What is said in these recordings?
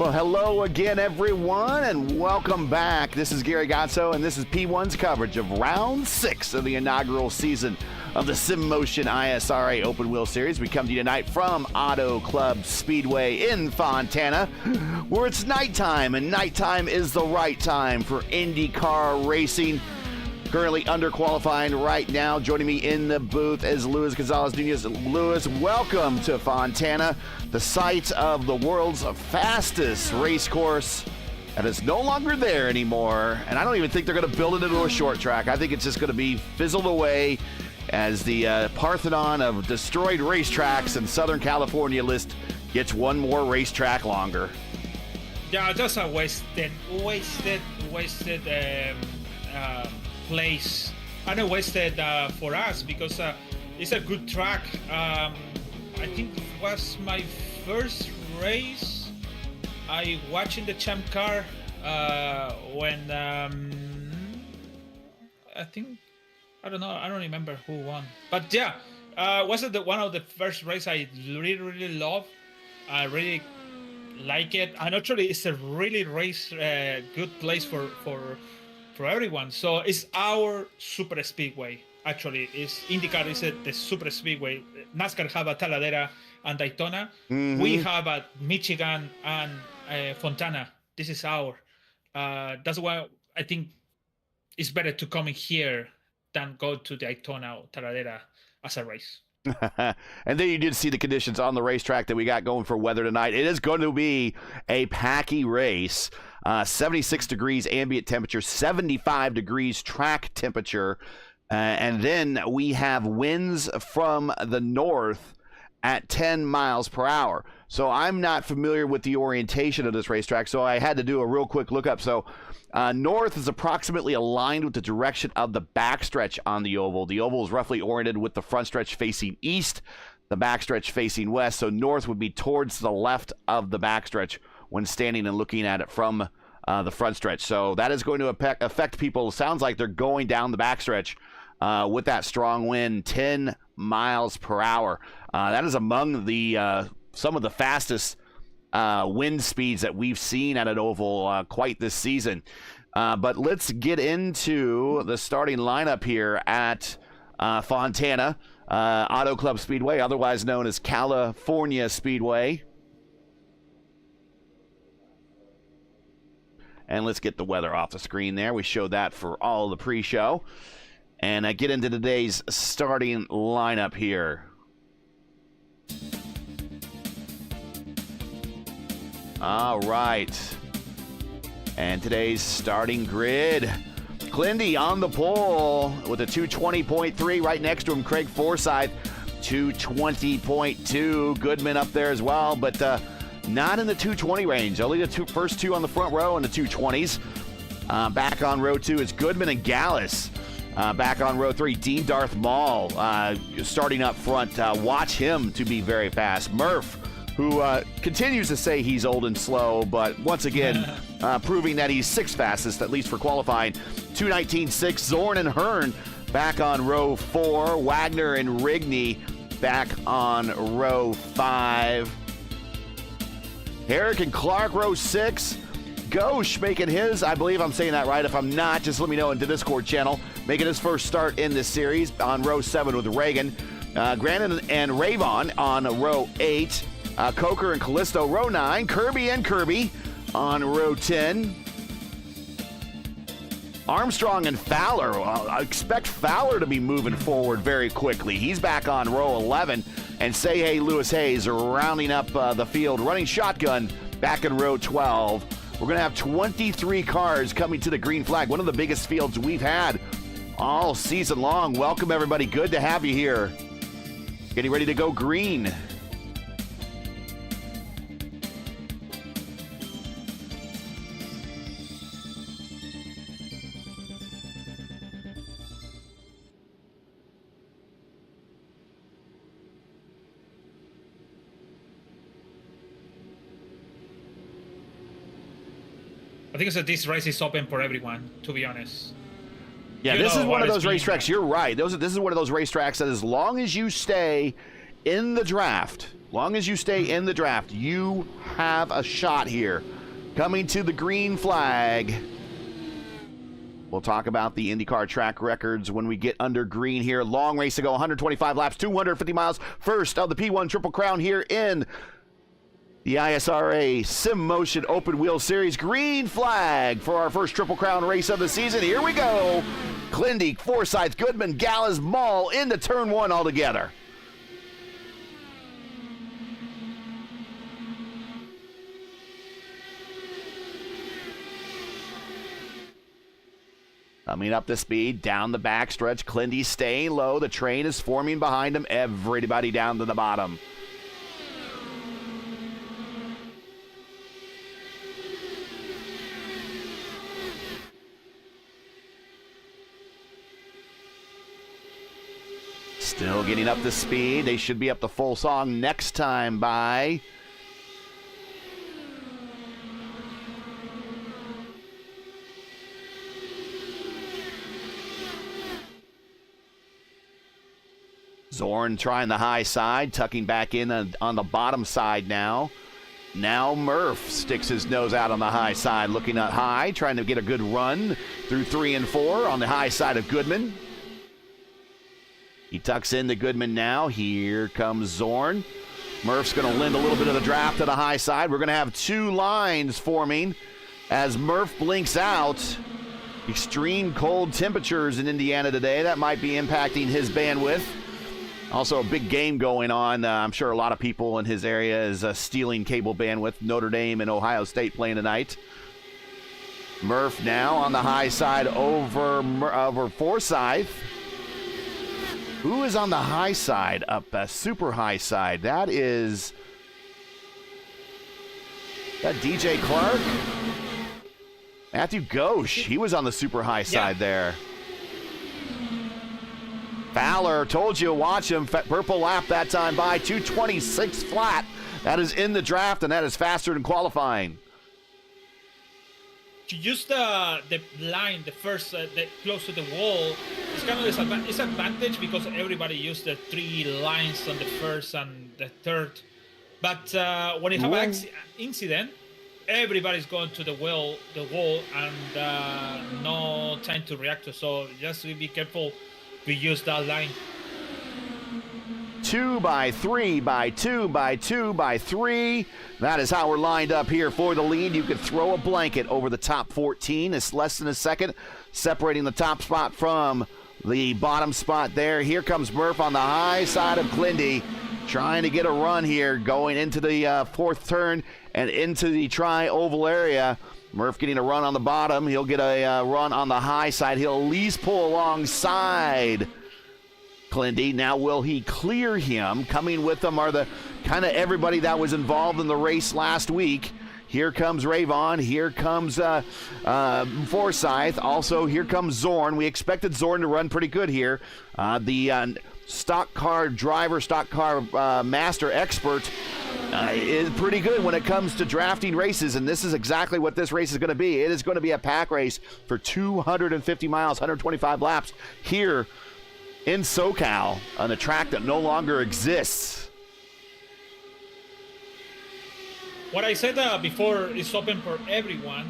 Well, hello again, everyone, and welcome back. This is Gary Gatso, and this is P1's coverage of Round 6 of the inaugural season of the SimMotion ISRA Open Wheel Series. We come to you tonight from Auto Club Speedway in Fontana, where it's nighttime, and nighttime is the right time for IndyCar racing. Currently underqualifying right now. Joining me in the booth is Luis Gonzalez-Nunez. Luis, welcome to Fontana, the site of the world's fastest race course that is no longer there anymore. And I don't even think they're going to build it into a short track. I think it's just going to be fizzled away as the Parthenon of destroyed racetracks in Southern California list gets one more racetrack longer. Yeah, that's a wasted place. I know wasted for us because it's a good track. I think it was my first race I watched in the Champ Car when I don't remember who won, but yeah, was it one of the first race I really love. I really like it, and actually it's a really good place for everyone. So it's our super speedway. Actually, is IndyCar is the super speedway. NASCAR have a Talladega and Daytona. Mm-hmm. We have a Michigan and Fontana. This is our. That's why I think it's better to come in here than go to Daytona or Talladega as a race. And then you did see the conditions on the racetrack that we got going for weather tonight. It is going to be a packy race. 76 degrees ambient temperature, 75 degrees track temperature, and then we have winds from the north at 10 miles per hour. So I'm not familiar with the orientation of this racetrack, so I had to do a real quick lookup. So north is approximately aligned with the direction of the backstretch on the oval. The oval is roughly oriented with the front stretch facing east, the backstretch facing west. So north would be towards the left of the backstretch when standing and looking at it from the front stretch. So that is going to affect people. Sounds like they're going down the backstretch with that strong wind, 10 miles per hour. That is among the some of the fastest wind speeds that we've seen at an oval quite this season. But let's get into the starting lineup here at Fontana Auto Club Speedway, otherwise known as California Speedway. And let's get the weather off the screen there. We showed that for all the pre-show. And get into today's starting lineup here. All right. And today's starting grid. Clindy on the pole with a 220.3. Right next to him, Craig Forsyth, 220.2. Goodman up there as well, but not in the 220 range. Only the first two on the front row in the 220s. Back on row 2 is Goodman and Gallus. Back on row 3, Dean Darth Maul starting up front. Watch him to be very fast. Murph, who continues to say he's old and slow, but once again proving that he's sixth fastest, at least for qualifying. 2:19.6. Zorn and Hearn back on row 4. Wagner and Rigney back on row 5. Herrick and Clark, row 6. Ghosh making his, I believe I'm saying that right. If I'm not, just let me know in the Discord channel. Making his first start in this series on row 7 with Reagan. Grannon and Ravon on row 8. Coker and Callisto, row 9. Kirby and Kirby on row 10. Armstrong and Fowler. I expect Fowler to be moving forward very quickly. He's back on row 11. And Say Hey Lewis Hayes rounding up the field, running shotgun back in row 12. We're going to have 23 cars coming to the green flag, one of the biggest fields we've had all season long. Welcome, everybody. Good to have you here. Getting ready to go green. I think so this race is open for everyone, to be honest. Yeah, this is one of those racetracks. You're right. This is one of those racetracks that as long as you stay in the draft, you have a shot here coming to the green flag. We'll talk about the IndyCar track records when we get under green here. Long race to go, 125 laps, 250 miles. First of the P1 Triple Crown here in the ISRA Sim Motion Open Wheel Series. Green flag for our first Triple Crown race of the season. Here we go. Clindy, Forsyth, Goodman, Gallas, Mall into turn one altogether. Coming up the speed, down the backstretch. Clindy staying low. The train is forming behind him. Everybody down to the bottom. Still getting up the speed. They should be up to full song next time by Zorn trying the high side, tucking back in on the bottom side now. Now Murph sticks his nose out on the high side, looking up high, trying to get a good run through 3 and 4 on the high side of Goodman. He tucks into Goodman now. Here comes Zorn. Murph's going to lend a little bit of the draft to the high side. We're going to have 2 lines forming as Murph blinks out. Extreme cold temperatures in Indiana today. That might be impacting his bandwidth. Also a big game going on. I'm sure a lot of people in his area is stealing cable bandwidth. Notre Dame and Ohio State playing tonight. Murph now on the high side over Forsyth. Who is on the high side up, super high side? That is that DJ Clark? Matthew Ghosh, he was on the super high side there. Fowler, told you, watch him. Purple lap that time by 226 flat. That is in the draft, and that is faster than qualifying. To use the line, the first, close to the wall, it's kind of disadvantage because everybody used the 3 lines on the first and the third. But when you have an incident, everybody's going to the wall, and no time to react to. So just be careful. We use that line. 2 by 3 by 2 by 2 by 3. That is how we're lined up here for the lead. You could throw a blanket over the top 14. It's less than a second separating the top spot from the bottom spot there. Here comes Murph on the high side of Clindy, trying to get a run here, going into the fourth turn and into the tri-oval area. Murph getting a run on the bottom. He'll get a run on the high side. He'll at least pull alongside Clindy. Now will he clear him? Coming with them are the kind of everybody that was involved in the race last week. Here comes Rayvon. Here comes Forsyth. Also, here comes Zorn. We expected Zorn to run pretty good here. The stock car driver, stock car master expert is pretty good when it comes to drafting races, and this is exactly what this race is going to be. It is going to be a pack race for 250 miles, 125 laps here in SoCal on a track that no longer exists. What I said before is open for everyone.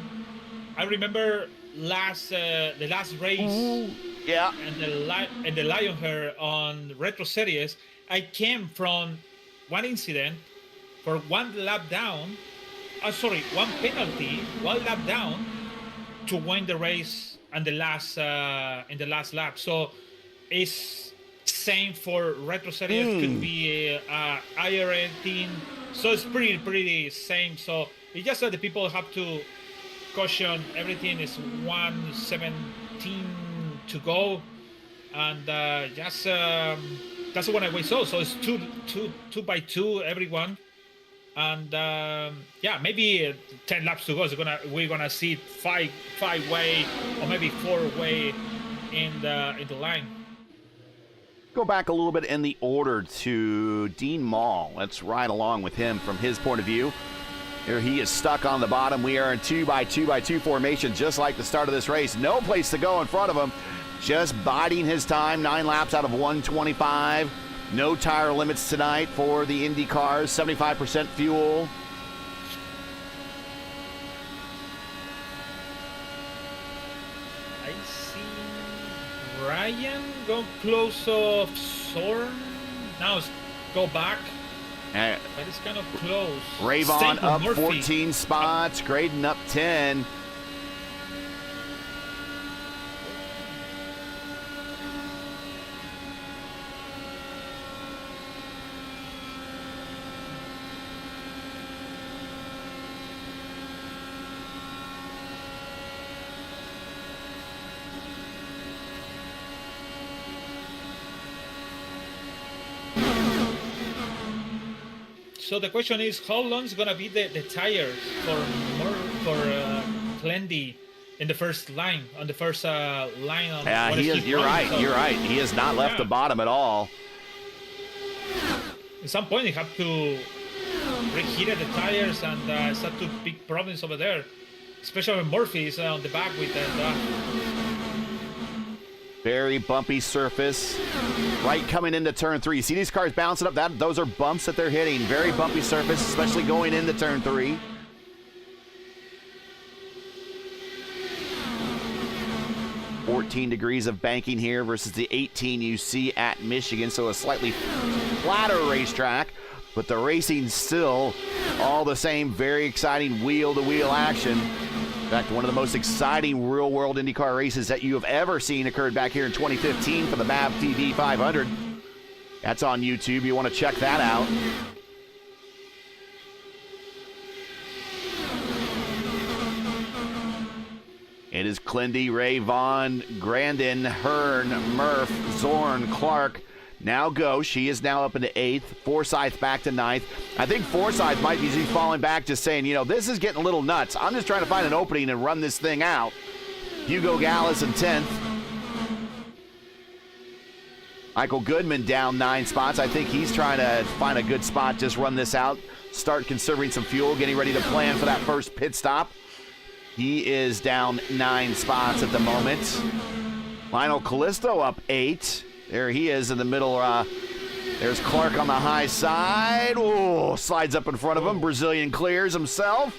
I remember the last race. Yeah. And the Lionheart on Retro Series, I came from one incident for one lap down. One penalty, 1 lap down to win the race and the last in the last lap. So it's same for Retro Series. Could be IR18. So it's pretty same. So it's just that the people have to caution. Everything is 1:17 to go, and that's the one I saw. So it's two by 2 everyone, and maybe 10 laps to go. So we're gonna see five-way or maybe 4-way in the line. Go back a little bit in the order to Dean Mall. Let's ride along with him from his point of view. Here he is stuck on the bottom. We are in 2 by 2 by 2 formation, just like the start of this race. No place to go in front of him. Just biding his time. 9 laps out of 125. No tire limits tonight for the Indy cars. 75% fuel. Ryan go close of Zorn. Now it's go back. And But it's kind of close. Ravon Same with up Murphy. 14 spots. Graydon up 10. So the question is, how long is gonna be the tires for Clendy in the first line on the first line? On Yeah, what he is is. You're running? right. So You're right. He has not left the bottom at all. At some point, they have to reheat the tires and start to big problems over there, especially when Murphy is on the back with that. Very bumpy surface. Right coming into turn 3. See these cars bouncing up? Those are bumps that they're hitting. Very bumpy surface, especially going into turn 3. $14 of banking here versus the 18 you see at Michigan, so a slightly flatter racetrack, but the racing's still all the same. Very exciting wheel-to-wheel action. In fact, one of the most exciting real-world IndyCar races that you have ever seen occurred back here in 2015 for the MAV TV 500. That's on YouTube. You want to check that out. It is Clendy, Ray, Vaughn, Grandin, Hearn, Murph, Zorn, Clark. Now go. She is now up into 8th. Forsyth back to 9th. I think Forsyth might be falling back, just saying, you know, this is getting a little nuts. I'm just trying to find an opening and run this thing out. Hugo Gallus in 10th. Michael Goodman down 9 spots. I think he's trying to find a good spot, just run this out, start conserving some fuel, getting ready to plan for that first pit stop. He is down 9 spots at the moment. Lionel Callisto up 8. There he is in the middle. There's Clark on the high side. Oh, slides up in front of him. Brazilian clears himself.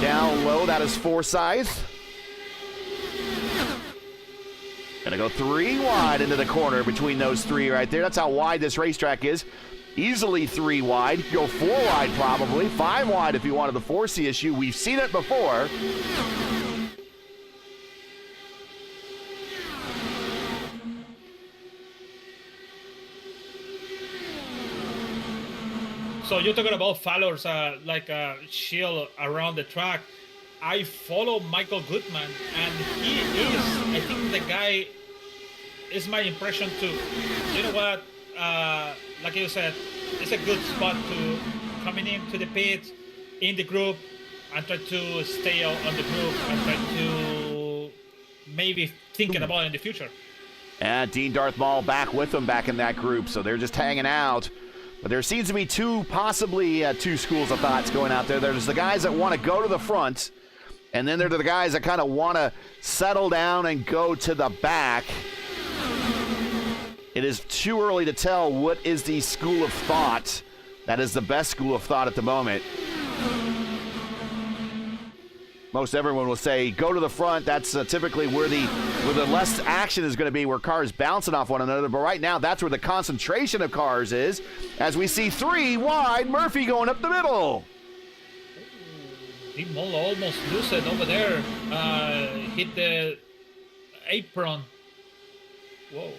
Down low, that is Forsyth. Gonna go 3 wide into the corner between those 3 right there. That's how wide this racetrack is. Easily 3 wide. Go 4 wide probably. 5 wide if you wanted the 4C issue. We've seen it before. So you're talking about Fowler's like a shield around the track. I follow Michael Goodman, and he is, I think the guy is my impression too. You know what? Like you said, it's a good spot to coming into the pit, in the group, and try to stay on the group and try to maybe thinking about it in the future. And Dean Darth Maul back with them back in that group, so they're just hanging out. But there seems to be possibly two schools of thoughts going out there. There's the guys that want to go to the front, and then there are the guys that kind of want to settle down and go to the back. It is too early to tell what is the school of thought that is the best school of thought at the moment. Most everyone will say go to the front. That's typically where the less action is going to be, where cars bouncing off one another. But right now, that's where the concentration of cars is. As we see 3 wide, Murphy going up the middle. Dean Mull almost lose it over there. Hit the apron. Whoa.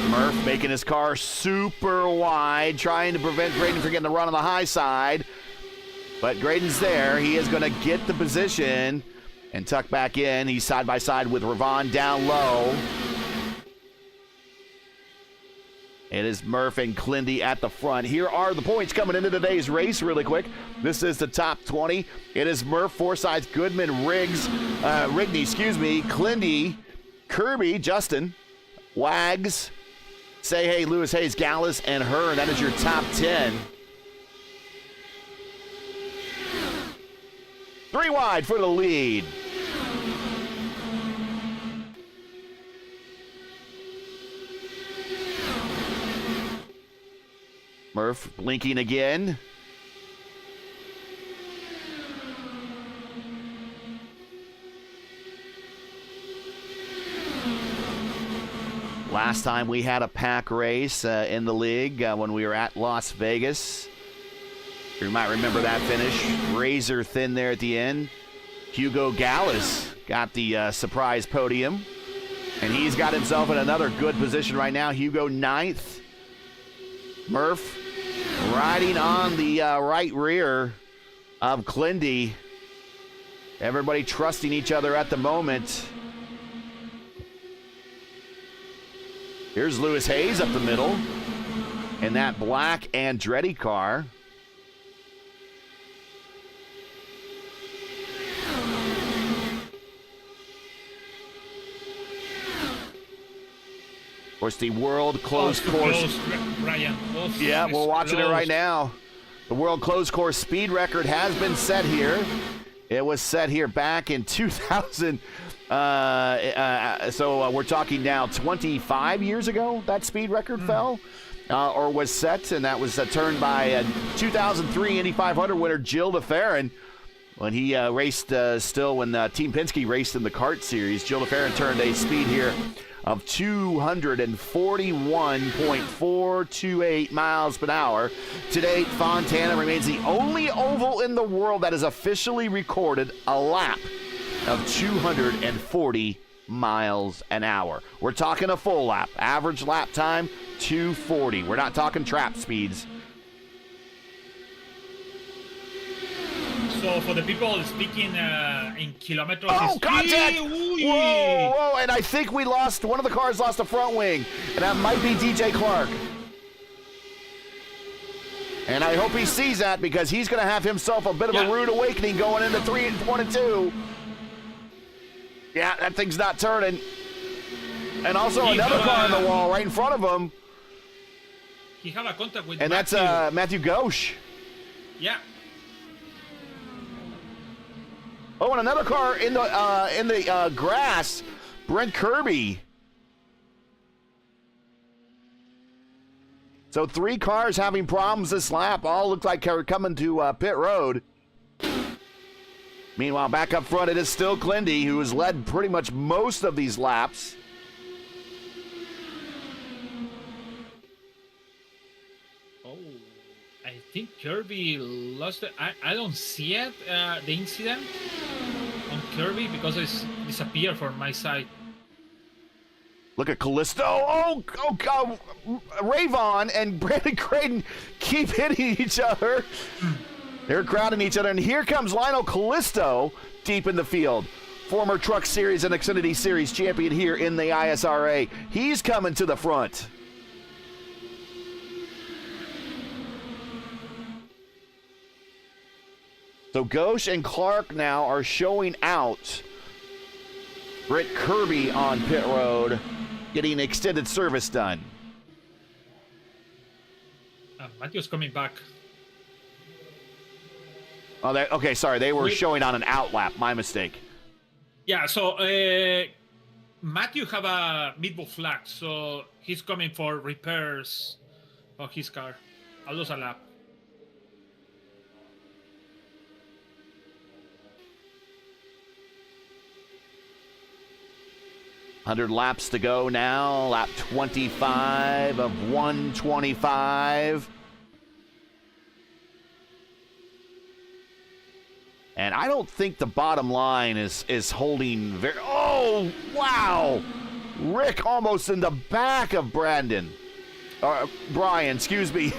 Murph making his car super wide, trying to prevent Graydon from getting the run on the high side. But Graydon's there. He is going to get the position and tuck back in. He's side by side with Ravon down low. It is Murph and Clendy at the front. Here are the points coming into today's race really quick. This is the top 20. It is Murph, Forsyth, Goodman, Rigney, Clendy, Kirby, Justin, Wags, Say Hey, Lewis Hayes, Gallus, and Hearn. That is your top 10. 3 wide for the lead. Murph blinking again. last time we had a pack race in the league when we were at Las Vegas. You might remember that finish. Razor thin there at the end. Hugo Gallas got the surprise podium. And he's got himself in another good position right now. Hugo 9th. Murph riding on the right rear of Clindy. Everybody trusting each other at the moment. Here's Lewis Hayes up the middle in that black Andretti car. Of course, the world closed course. Brian. Yeah, we're watching it right now. The world closed course speed record has been set here. It was set here back in 2000. So we're talking now 25 years ago that speed record fell or was set, and that was turned by 2003 Indy 500 winner Gilles de Ferran when he raced still when Team Penske raced in the kart series. Gilles de Ferran turned a speed here of 241.428 miles per hour. To date, Fontana remains the only oval in the world that has officially recorded a lap of 240 miles an hour. We're talking a full lap. Average lap time, 240. We're not talking trap speeds. So for the people speaking in kilometers, Oh, contact! Whoa, Whoa, and I think we lost, one of the cars lost a front wing, and that might be DJ Clark. And I hope he sees that because he's going to have himself a bit of a rude awakening going into 1 and 2. Yeah, that thing's not turning. And also another car on the wall right in front of him. He had a contact with and Matthew. That's Matthew Gauche. Yeah. Oh, and another car in the grass, Brent Kirby. So 3 cars having problems this lap. All look like they're coming to pit road. Meanwhile, back up front, it is still Clindy, who has led pretty much most of these laps. Oh, I think Kirby lost it. I don't see it, the incident on Kirby, because it's disappeared from my side. Look at Callisto. Oh, God. Rayvon and Brandon Creighton keep hitting each other. They're crowding each other. And here comes Lionel Callisto deep in the field. Former Truck Series and Xfinity Series champion here in the ISRA. He's coming to the front. So Gauche and Clark now are showing out. Britt Kirby on pit road, getting extended service done. Matthew's coming back. Oh, okay, sorry. They were showing on an outlap. My mistake. Yeah, so Matthew have a meatball flag, so he's coming for repairs of his car. I'll lose a lap. $100 laps to go now. Lap 25 of 125. And I don't think the bottom line is holding very... Oh, wow! Rick almost in the back of Brandon. Or Brian, excuse me.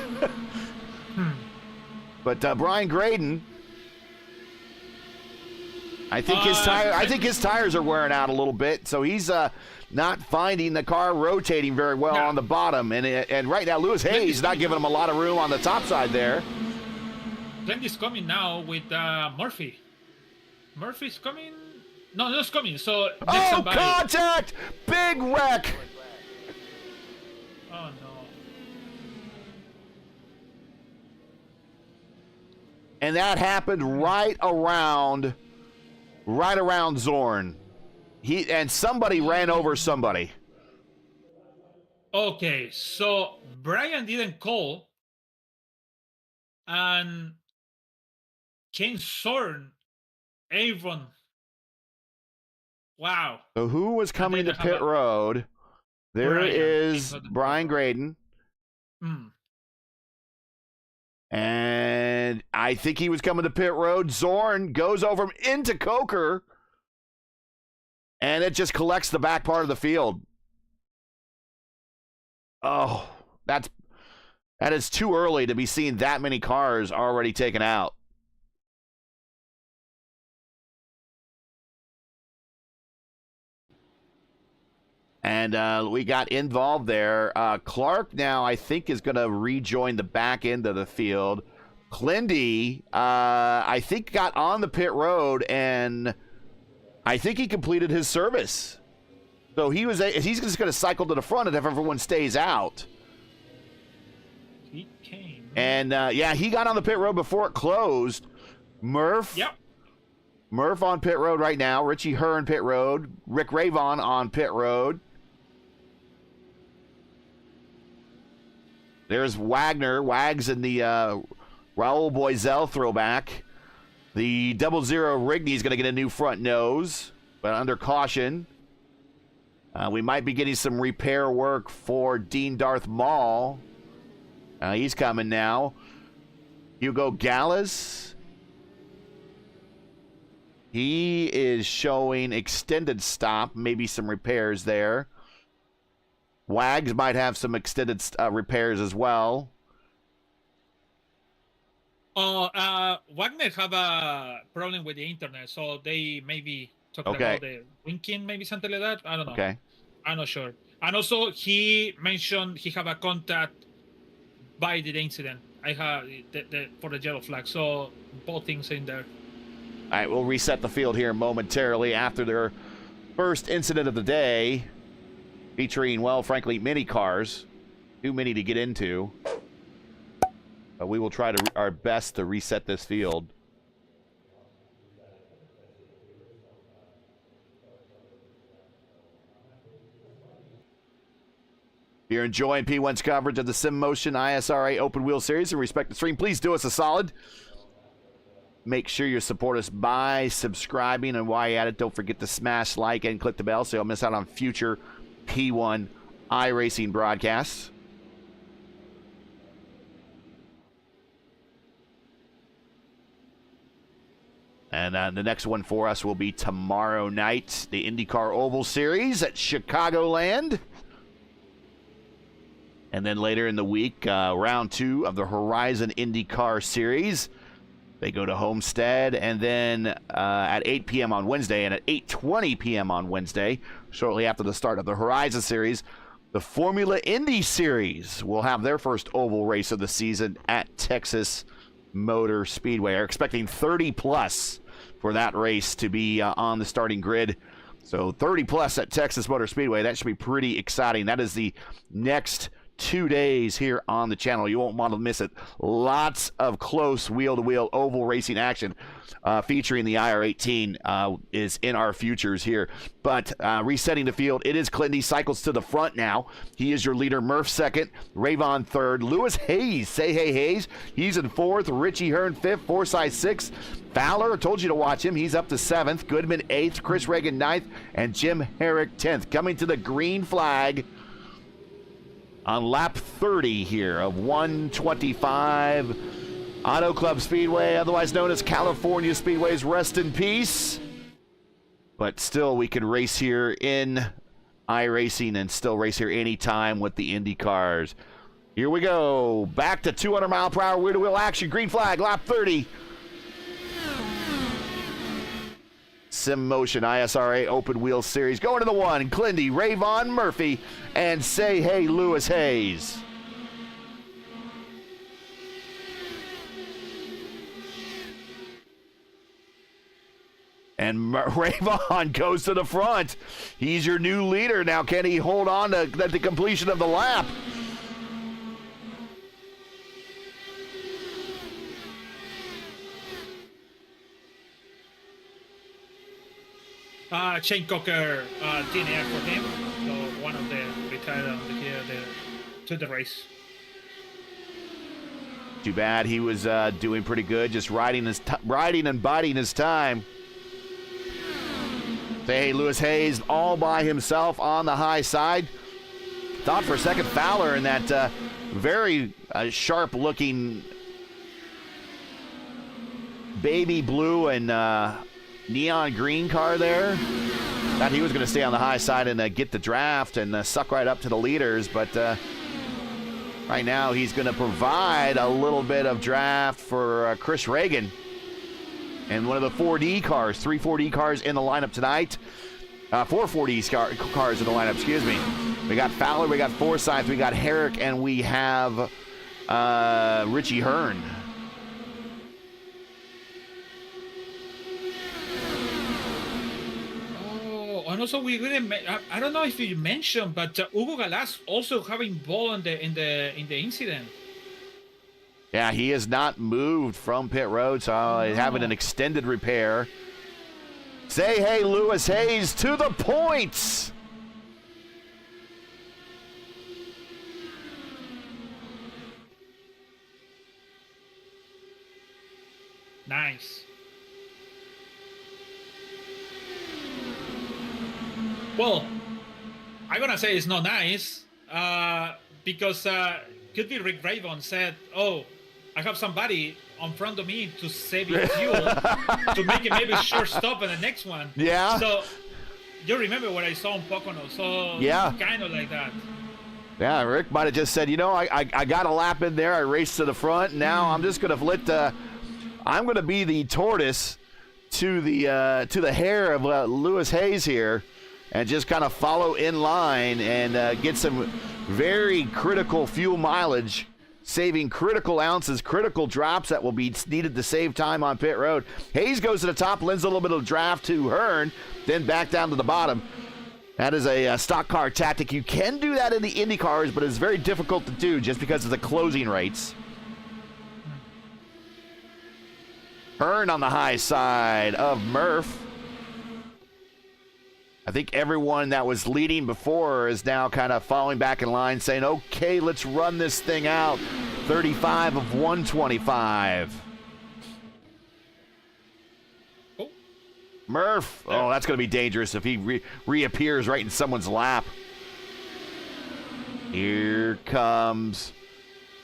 But Brian Graydon... I think his tires are wearing out a little bit, so he's not finding the car rotating very well on the bottom. And right now, Lewis Hayes not giving him a lot of room on the top side there. Glendy's coming now with Murphy. Murphy's coming. No, not coming. So oh, contact! Big wreck. Oh no. And that happened right around Zorn. Somebody ran over somebody. Okay, so Brian didn't call, and Ken Zorn, Avon. Wow. So who was coming to pit road? There Brian, is not the- Brian Graydon. Mm. And I think he was coming to pit road. Zorn goes over him into Coker. And it just collects the back part of the field. Oh, that is too early to be seeing that many cars already taken out. And we got involved there. Clark now, I think, is going to rejoin the back end of the field. Clindy, I think, got on the pit road, and I think he completed his service. So he's just going to cycle to the front if everyone stays out. He came. And, yeah, he got on the pit road before it closed. Murph. Yep. Murph on pit road right now. Richie Hearn pit road. Rick Ravon on pit road. There's Wagner. Wags in the Raul Boisel throwback. The 00 Rigney is going to get a new front nose, but under caution. We might be getting some repair work for Dean Darth Maul. He's coming now. Hugo Gallas. He is showing extended stop, maybe some repairs there. Wags might have some extended repairs as well. Wagner have a problem with the internet, so they maybe talking about the winking, maybe something like that. I don't know. Okay. I'm not sure. And also, he mentioned he have a contact by the incident. I have for the yellow flag, so both things in there. All right, we'll reset the field here momentarily after their first incident of the day, featuring, well, frankly, mini cars. Too many to get into. But we will try our best to reset this field. If you're enjoying P1's coverage of the SimMotion ISRA Open Wheel Series and respect the stream, please do us a solid. Make sure you support us by subscribing, and while you're at it, don't forget to smash like and click the bell so you'll miss out on future P1 iRacing broadcasts. And the next one for us will be tomorrow night, the IndyCar Oval Series at Chicagoland. And then later in the week, round 2 of the Horizon IndyCar Series. They go to Homestead, and then at 8 p.m. on Wednesday and at 8:20 p.m. on Wednesday, shortly after the start of the Horizon Series, the Formula Indy Series will have their first oval race of the season at Texas Motor Speedway. Are expecting 30+ for that race to be on the starting grid. So 30+ at Texas Motor Speedway. That should be pretty exciting. That is the next 2 days here on the channel. You won't want to miss it. Lots of close wheel-to-wheel oval racing action featuring the IR18 is in our futures here. But resetting the field, it is Clindy. Cycles to the front now. He is your leader. Murph second. Ravon third. Lewis Hayes. Say hey Hayes. He's in fourth. Richie Hearn fifth. Forsyth sixth. Fowler, I told you to watch him. He's up to 7th. Goodman 8th. Chris Reagan 9th. And Jim Herrick 10th. Coming to the green flag on lap 30 here of 125 Auto Club Speedway, otherwise known as California Speedway's rest in peace. But still, we can race here in iRacing and still race here anytime with the Indy cars. Here we go. Back to 200 mile per hour wheel-to-wheel action. Green flag, lap 30. SimMotion ISRA Open Wheel Series. Going to the 1, Clindy, Ravon, Murphy, and say hey, Lewis Hayes. And Ravon goes to the front. He's your new leader. Now, can he hold on to the completion of the lap? Shane Cocker DNF for him, so one of the retired to the race. Too bad. He was doing pretty good, just riding and biding his time. Say hey, Lewis Hayes all by himself on the high side. thought for a second Fowler in that very sharp-looking baby blue and neon green car there. Thought he was going to stay on the high side and get the draft and suck right up to the leaders, but right now he's going to provide a little bit of draft for Chris Reagan and one of the 4D cars, 3 4D cars in the lineup tonight. 4 4D cars in the lineup, excuse me. We got Fowler, we got Forsyth, we got Herrick, and we have Richie Hearn. Oh, and also we didn't. I don't know if you mentioned, but Hugo Galaz also having ball in the incident. Yeah, he has not moved from pit road, so having an extended repair. Say hey, Lewis Hayes to the points. Nice. Well, I'm gonna say it's not nice because could be Rick Raven said, "Oh, I have somebody on front of me to save fuel to make it maybe short stop in the next one." Yeah. So you remember what I saw in Pocono? So yeah, kind of like that. Yeah, Rick might have just said, you know, I got a lap in there. I raced to the front. And now I'm just gonna I'm gonna be the tortoise to the hair of Lewis Hayes here, and just kind of follow in line and get some very critical fuel mileage, saving critical ounces, critical drops that will be needed to save time on pit road. Hayes goes to the top, lends a little bit of draft to Hearn, then back down to the bottom. That is a stock car tactic. You can do that in the Indy cars, but it's very difficult to do just because of the closing rates. Hearn on the high side of Murph. I think everyone that was leading before is now kind of falling back in line saying, okay, let's run this thing out. 35 of 125. Oh. Murph. Oh, that's going to be dangerous if he reappears right in someone's lap. Here comes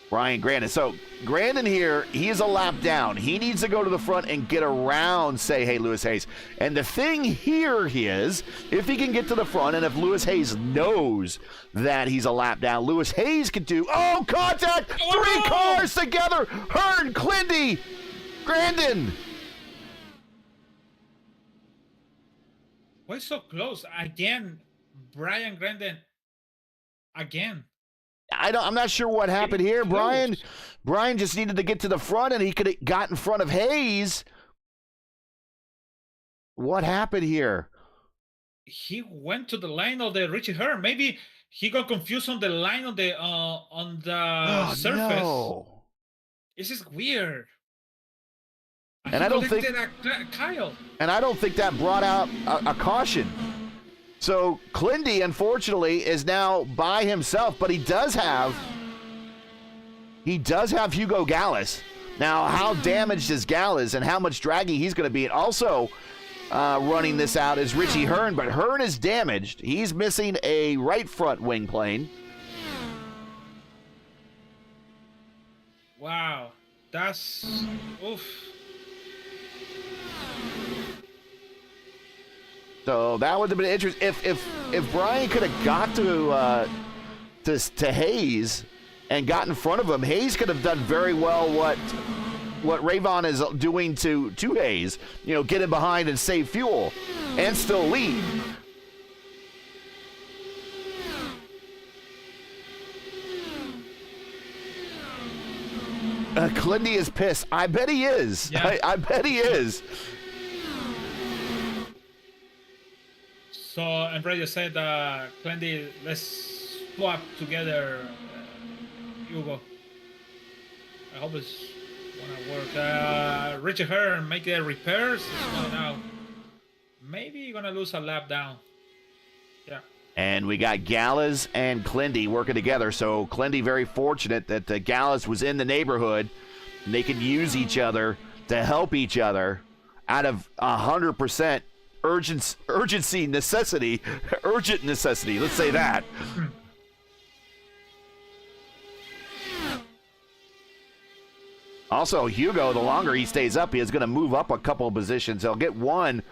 Brian Grandin. So Grandin here, he is a lap down. He needs to go to the front and get around, say, hey, Lewis Hayes. And the thing here is, if he can get to the front, and if Lewis Hayes knows that he's a lap down, Lewis Hayes can do, oh, contact! Oh, 3 no! cars together! Hearn, Clindy, Grandin. Why so close? Again, Brian Grandin. Again. I'm not sure what happened here. Brian just needed to get to the front, and he could have got in front of Hayes. What happened here? He went to the line of the Richie Hearn. Maybe he got confused on the line on the surface. No. This is weird. And I don't think Kyle. And I don't think that brought out a caution. So Clindy, unfortunately, is now by himself, but he does have Hugo Gallas. Now, how damaged is Gallas and how much draggy he's going to be? And also running this out is Richie Hearn, but Hearn is damaged. He's missing a right front wing plane. Wow, that's oof. So that would have been interesting. If Brian could have got to Hayes and got in front of him, Hayes could have done very well what Rayvon is doing to Hayes. You know, get in behind and save fuel and still lead. Clindy is pissed. I bet he is. Yeah. I bet he is. So Andrea said, Clendy, let's swap together, Hugo. I hope it's gonna work. Richie Hearn make the repairs. It's going out. Maybe you're gonna lose a lap down. Yeah. And we got Gallas and Clindy working together. So Clindy very fortunate that Gallas was in the neighborhood. And they could use each other to help each other out of 100% urgent necessity. Let's say that. Also, Hugo, the longer he stays up, he is going to move up a couple of positions. He'll get one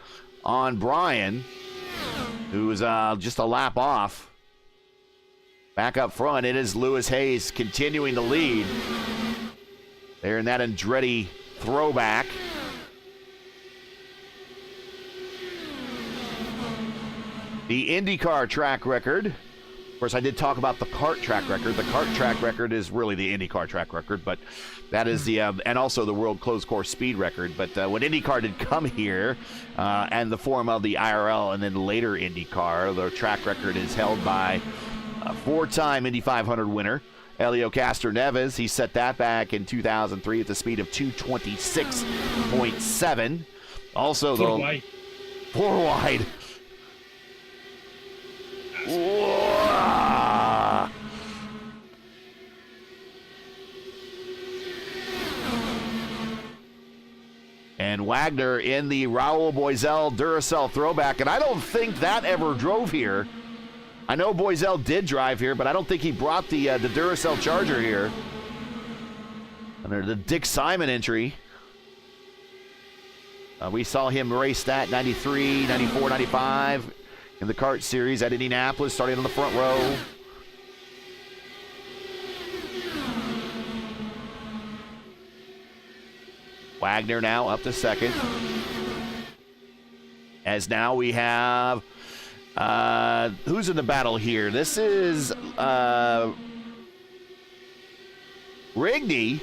on Brian, who's just a lap off. Back up front, it is Lewis Hayes continuing to lead. There in that Andretti throwback. The IndyCar track record. Of course, I did talk about the kart track record. The kart track record is really the IndyCar track record, but that is the, and also the world closed course speed record. But when IndyCar did come here, and the form of the IRL and then later IndyCar, the track record is held by a 4-time Indy 500 winner, Helio Castroneves. He set that back in 2003 at the speed of 226.7. Also, Four wide. 4 wide. Whoa. And Wagner in the Raul Boisel Duracell throwback, and I don't think that ever drove here. I know Boisel did drive here, but I don't think he brought the Duracell Charger here. Under the Dick Simon entry. We saw him race that 93, 94, 95 in the kart series at Indianapolis, starting on the front row. Wagner now up to second. As now we have, who's in the battle here? This is Rigney,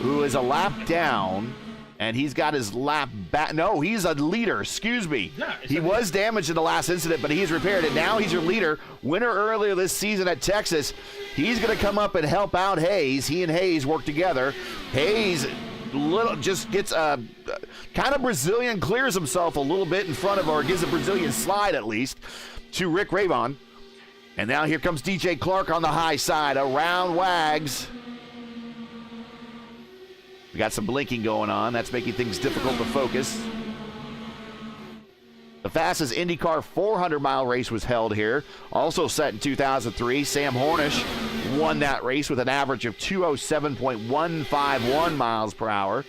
who is a lap down. And he's got his lap back. No, he's a leader. Excuse me. Yeah, he was damaged in the last incident, but he's repaired it. Now he's your leader. Winner earlier this season at Texas. He's going to come up and help out Hayes. He and Hayes work together. Hayes just gets kind of Brazilian, clears himself a little bit in front of, or gives a Brazilian slide at least, to Rick Ravon. And now here comes DJ Clark on the high side. Around Wags. We got some blinking going on. That's making things difficult to focus. The fastest IndyCar 400-mile race was held here. Also set in 2003. Sam Hornish won that race with an average of 207.151 miles per hour.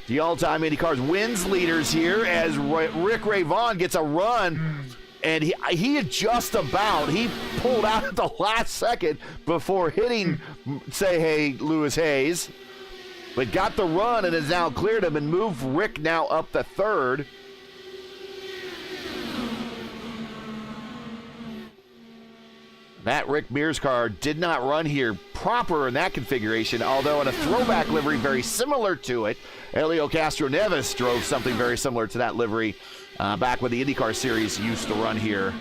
The all-time IndyCar's wins leaders here as Rick Ravon gets a run. And he had just about, he pulled out at the last second before hitting, say, hey, Lewis Hayes. But got the run and has now cleared him and moved Rick now up to third. That Rick Mears car did not run here proper in that configuration, although in a throwback livery very similar to it. Helio Castroneves drove something very similar to that livery back when the IndyCar Series used to run here.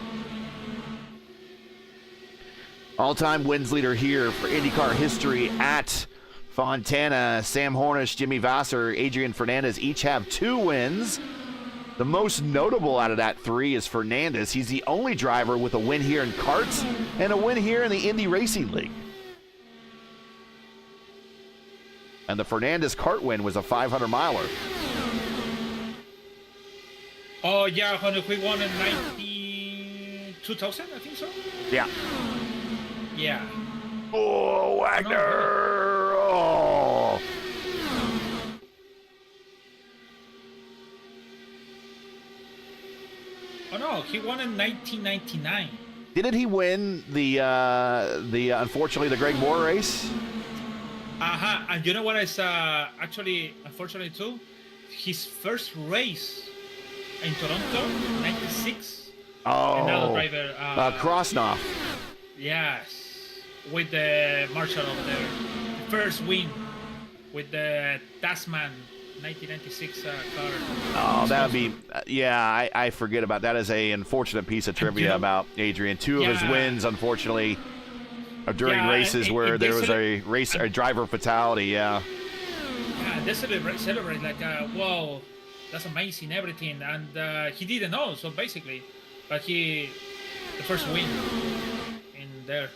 All-time wins leader here for IndyCar history at Fontana. Sam Hornish, Jimmy Vasser, Adrian Fernandez each have 2 wins. The most notable out of that 3 is Fernandez. He's the only driver with a win here in karts and a win here in the Indy Racing League. And the Fernandez kart win was a 500-miler. Oh, yeah, we won in 2000, I think so? Yeah. Yeah. Oh, Wagner! Oh. Oh no, he won in 1999. Didn't he win the unfortunately the Greg Moore race? And you know what is actually unfortunately too? His first race in Toronto, 96. Oh. Another driver. Krosnoff. Yes. With the Marshall over there. First win with the Tasman 1996 car. Oh, that would be, yeah, I forget about that. As a unfortunate piece of trivia about Adrian. 2 of his wins, unfortunately, are during races where there was a driver fatality, yeah. Yeah, they celebrate like, wow, that's amazing, everything. And he didn't know, so basically, but the first win in there.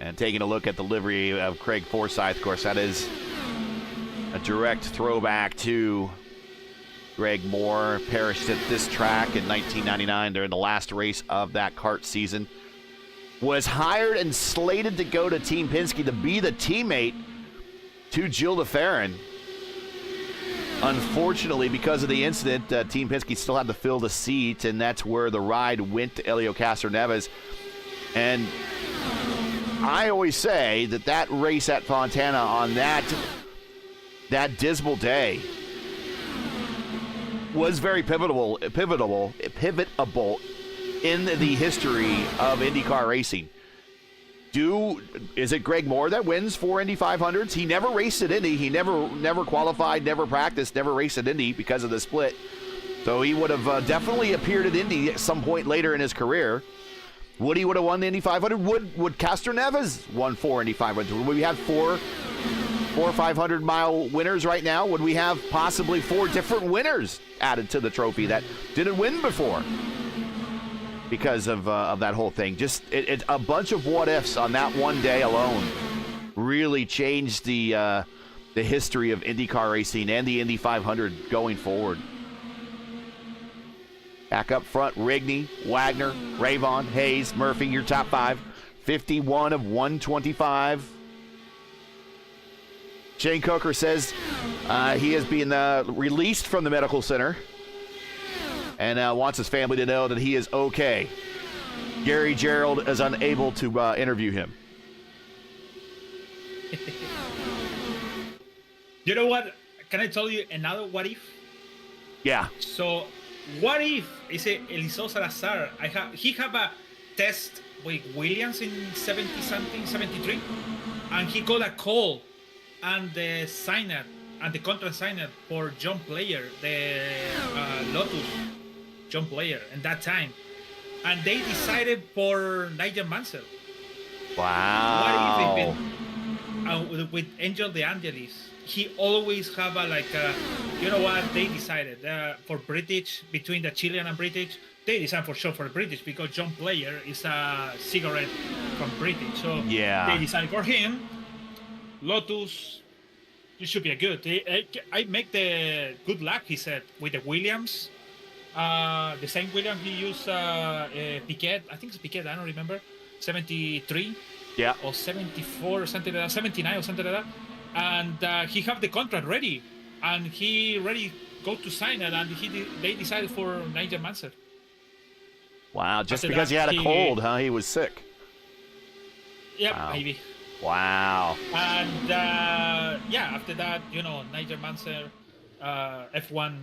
And taking a look at the livery of Craig Forsyth, of course, that is a direct throwback to Greg Moore. Perished at this track in 1999 during the last race of that kart season. was hired and slated to go to Team Penske to be the teammate to Gilles de Ferran. Unfortunately, because of the incident, Team Penske still had to fill the seat, and that's where the ride went to Helio Castroneves. And I always say that race at Fontana on that dismal day was very pivotable in the history of IndyCar racing. Is it Greg Moore that wins 4 Indy 500s? He never raced at Indy. He never qualified, never practiced, never raced at Indy because of the split. So he would have definitely appeared at Indy at some point later in his career. Would he have won the Indy 500? Would Castroneves won 4 Indy 500s? Would we have four 500-mile winners right now? Would we have possibly 4 different winners added to the trophy that didn't win before? Because of that whole thing. Just a bunch of what-ifs on that one day alone really changed the history of IndyCar racing and the Indy 500 going forward. Back up front, Rigney, Wagner, Ravon, Hayes, Murphy, your top 5. 51 of 125. Shane Coker says he has been released from the medical center and wants his family to know that he is okay. Gary Gerald is unable to interview him. You know what? Can I tell you another what if? Yeah. So, what if Eliseo Salazar? He have a test with Williams in 70-something, 73, and he got a call and the signer and the contract signer for John Player, the Lotus John Player, in that time, and they decided for Nigel Mansell. Wow. What if even with Angel De Angelis? He always have you know what, they decided for British, between the Chilean and British, they decided for sure for British because John Player is a cigarette from British. So yeah, they decided for him. Lotus, it should be a good. I make the good luck, he said, with the Williams. The same Williams he used Piquet, I think it's Piquet, I don't remember, 73 or 74 or something like that, 79 or something like that. And he have the contract ready, and he ready go to sign it, and they decided for Nigel Mansell. Wow, just because he had a cold, huh? He was sick. Yep, wow. Maybe. Wow. And after that, Nigel Mansell, F1,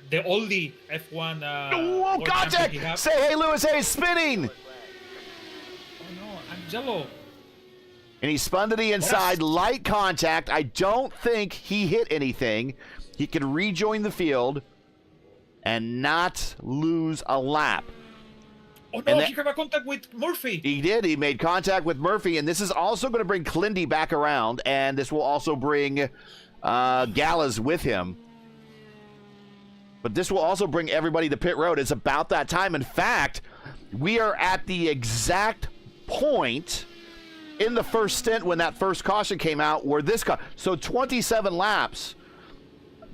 the only F1. Contact! Say hey, Lewis, hey, spinning! Oh no, Angelo. And he spun to the inside, light contact. I don't think he hit anything. He could rejoin the field and not lose a lap. Oh no, he had a contact with Murphy. He did. He made contact with Murphy, and this is also going to bring Clindy back around, and this will also bring Gallas with him. But this will also bring everybody to pit road. It's about that time. In fact, we are at the exact point in the first stint when that first caution came out where so 27 laps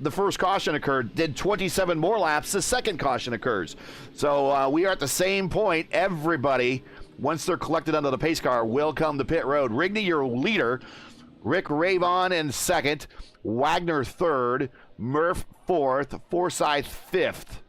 the first caution occurred, did 27 more laps the second caution occurs. So we are at the same point. Everybody, once they're collected under the pace car, will come to pit road. Rigney, your leader. Rick Ravon in second, Wagner third, Murph fourth, Forsyth fifth.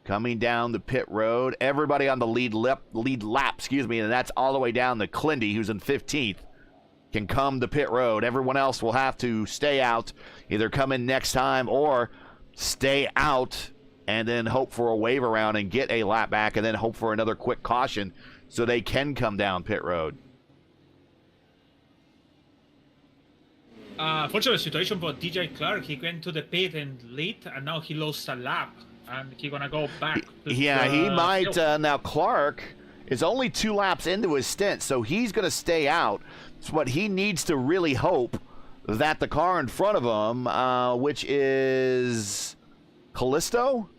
Coming down the pit road, everybody on the lead lap, and that's all the way down to Clindy, who's in 15th, can come to pit road. Everyone else will have to stay out, either come in next time or stay out and then hope for a wave around and get a lap back and then hope for another quick caution so they can come down pit road. Unfortunate situation for DJ Clark. He went to the pit and late, and now he lost a lap. And he's going to go back. He might. Now, Clark is only 2 laps into his stint, so he's going to stay out. So what he needs to really hope that the car in front of him, which is Callisto,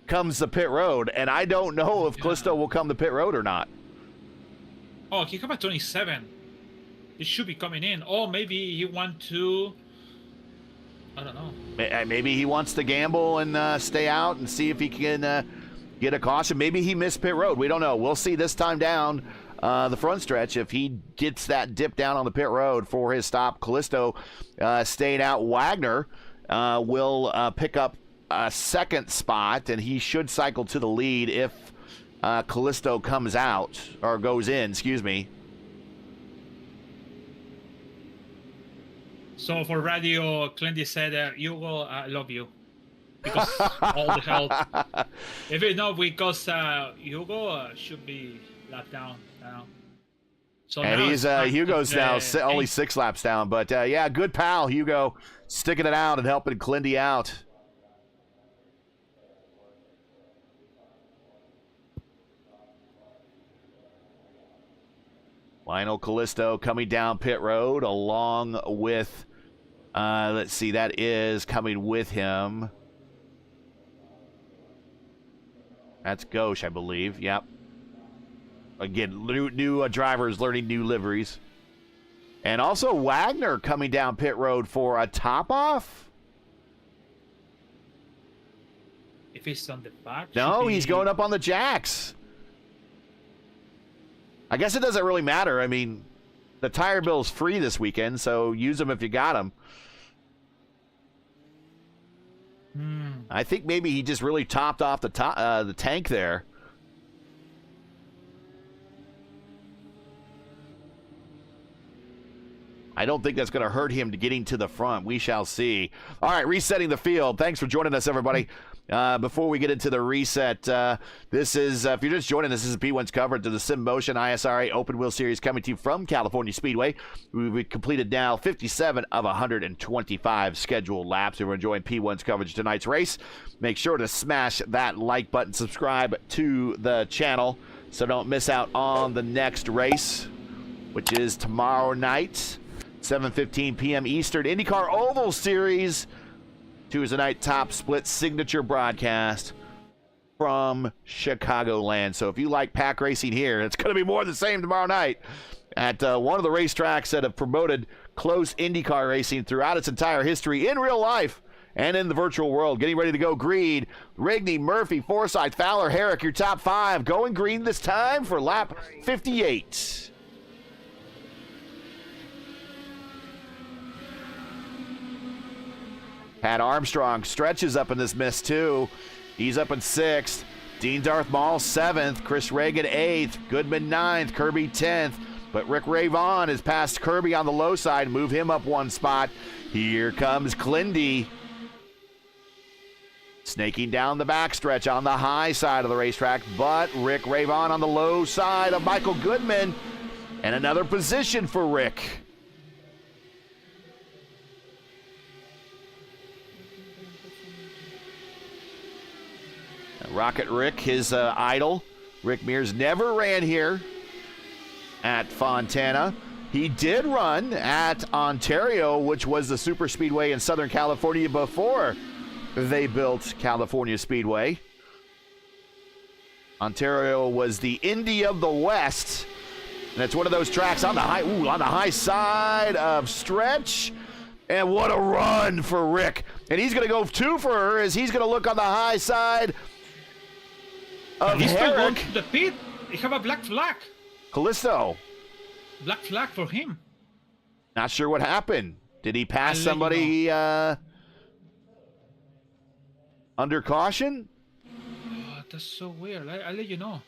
comes to pit road. And I don't know if Callisto will come to pit road or not. Oh, he come at 27. He should be coming in. Or maybe he want to I don't know. Maybe he wants to gamble and stay out and see if he can get a caution. Maybe he missed pit road. We don't know. We'll see this time down the front stretch if he gets that dip down on the pit road for his stop. Callisto staying out. Wagner will pick up a second spot, and he should cycle to the lead if Callisto comes out or goes in, excuse me. So for radio, Clinty said, Hugo, I love you. Because all the help. If you know, because Hugo should be lapped down now. So and now he's Hugo's now only 6 laps down. But yeah, good pal, Hugo, sticking it out and helping Clinty out. Lionel Callisto coming down pit road along with, let's see, that is coming with him. That's Ghosh, I believe. Yep. Again, new drivers learning new liveries. And also Wagner coming down pit road for a top-off. If he's on the back. No, he's going up on the jacks. I guess it doesn't really matter. I mean, the tire bill's free this weekend, so use them if you got them. I think maybe he just really topped off the tank there. I don't think that's going to hurt him to getting to the front. We shall see. All right, resetting the field. Thanks for joining us, everybody. Before we get into the reset, this is, if you're just joining us, this is P1's coverage of the Sim Motion ISRA Open Wheel Series coming to you from California Speedway. We've completed now 57 of 125 scheduled laps. If you're enjoying P1's coverage of tonight's race, make sure to smash that like button, subscribe to the channel so don't miss out on the next race, which is tomorrow night, 7:15 p.m. Eastern, IndyCar Oval Series. Tuesday night top split signature broadcast from Chicagoland. So if you like pack racing here, it's going to be more of the same tomorrow night at one of the racetracks that have promoted close IndyCar racing throughout its entire history in real life and in the virtual world. Getting ready to go green. Rigney, Murphy, Forsyth, Fowler, Herrick, your top 5. Going green this time for lap 58. Pat Armstrong stretches up in this mist, too. He's up in 6th. Dean Darth Maul, 7th. Chris Reagan, 8th. Goodman, 9th. Kirby, 10th. But Rick Ray Vaughn has passed Kirby on the low side, move him up 1 spot. Here comes Clindy. Snaking down the backstretch on the high side of the racetrack, but Rick Ray Vaughn on the low side of Michael Goodman. And another position for Rick. Rocket Rick, his idol. Rick Mears never ran here at Fontana. He did run at Ontario, which was the super speedway in Southern California before they built California Speedway. Ontario was the Indy of the West, and it's one of those tracks on the high side of stretch. And what a run for Rick! And he's going to go 2 for her as he's going to look on the high side. He's still going to the pit. They have a black flag. Callisto. Black flag for him. Not sure what happened. Did he pass somebody under caution? Oh, that's so weird. I'll let you know.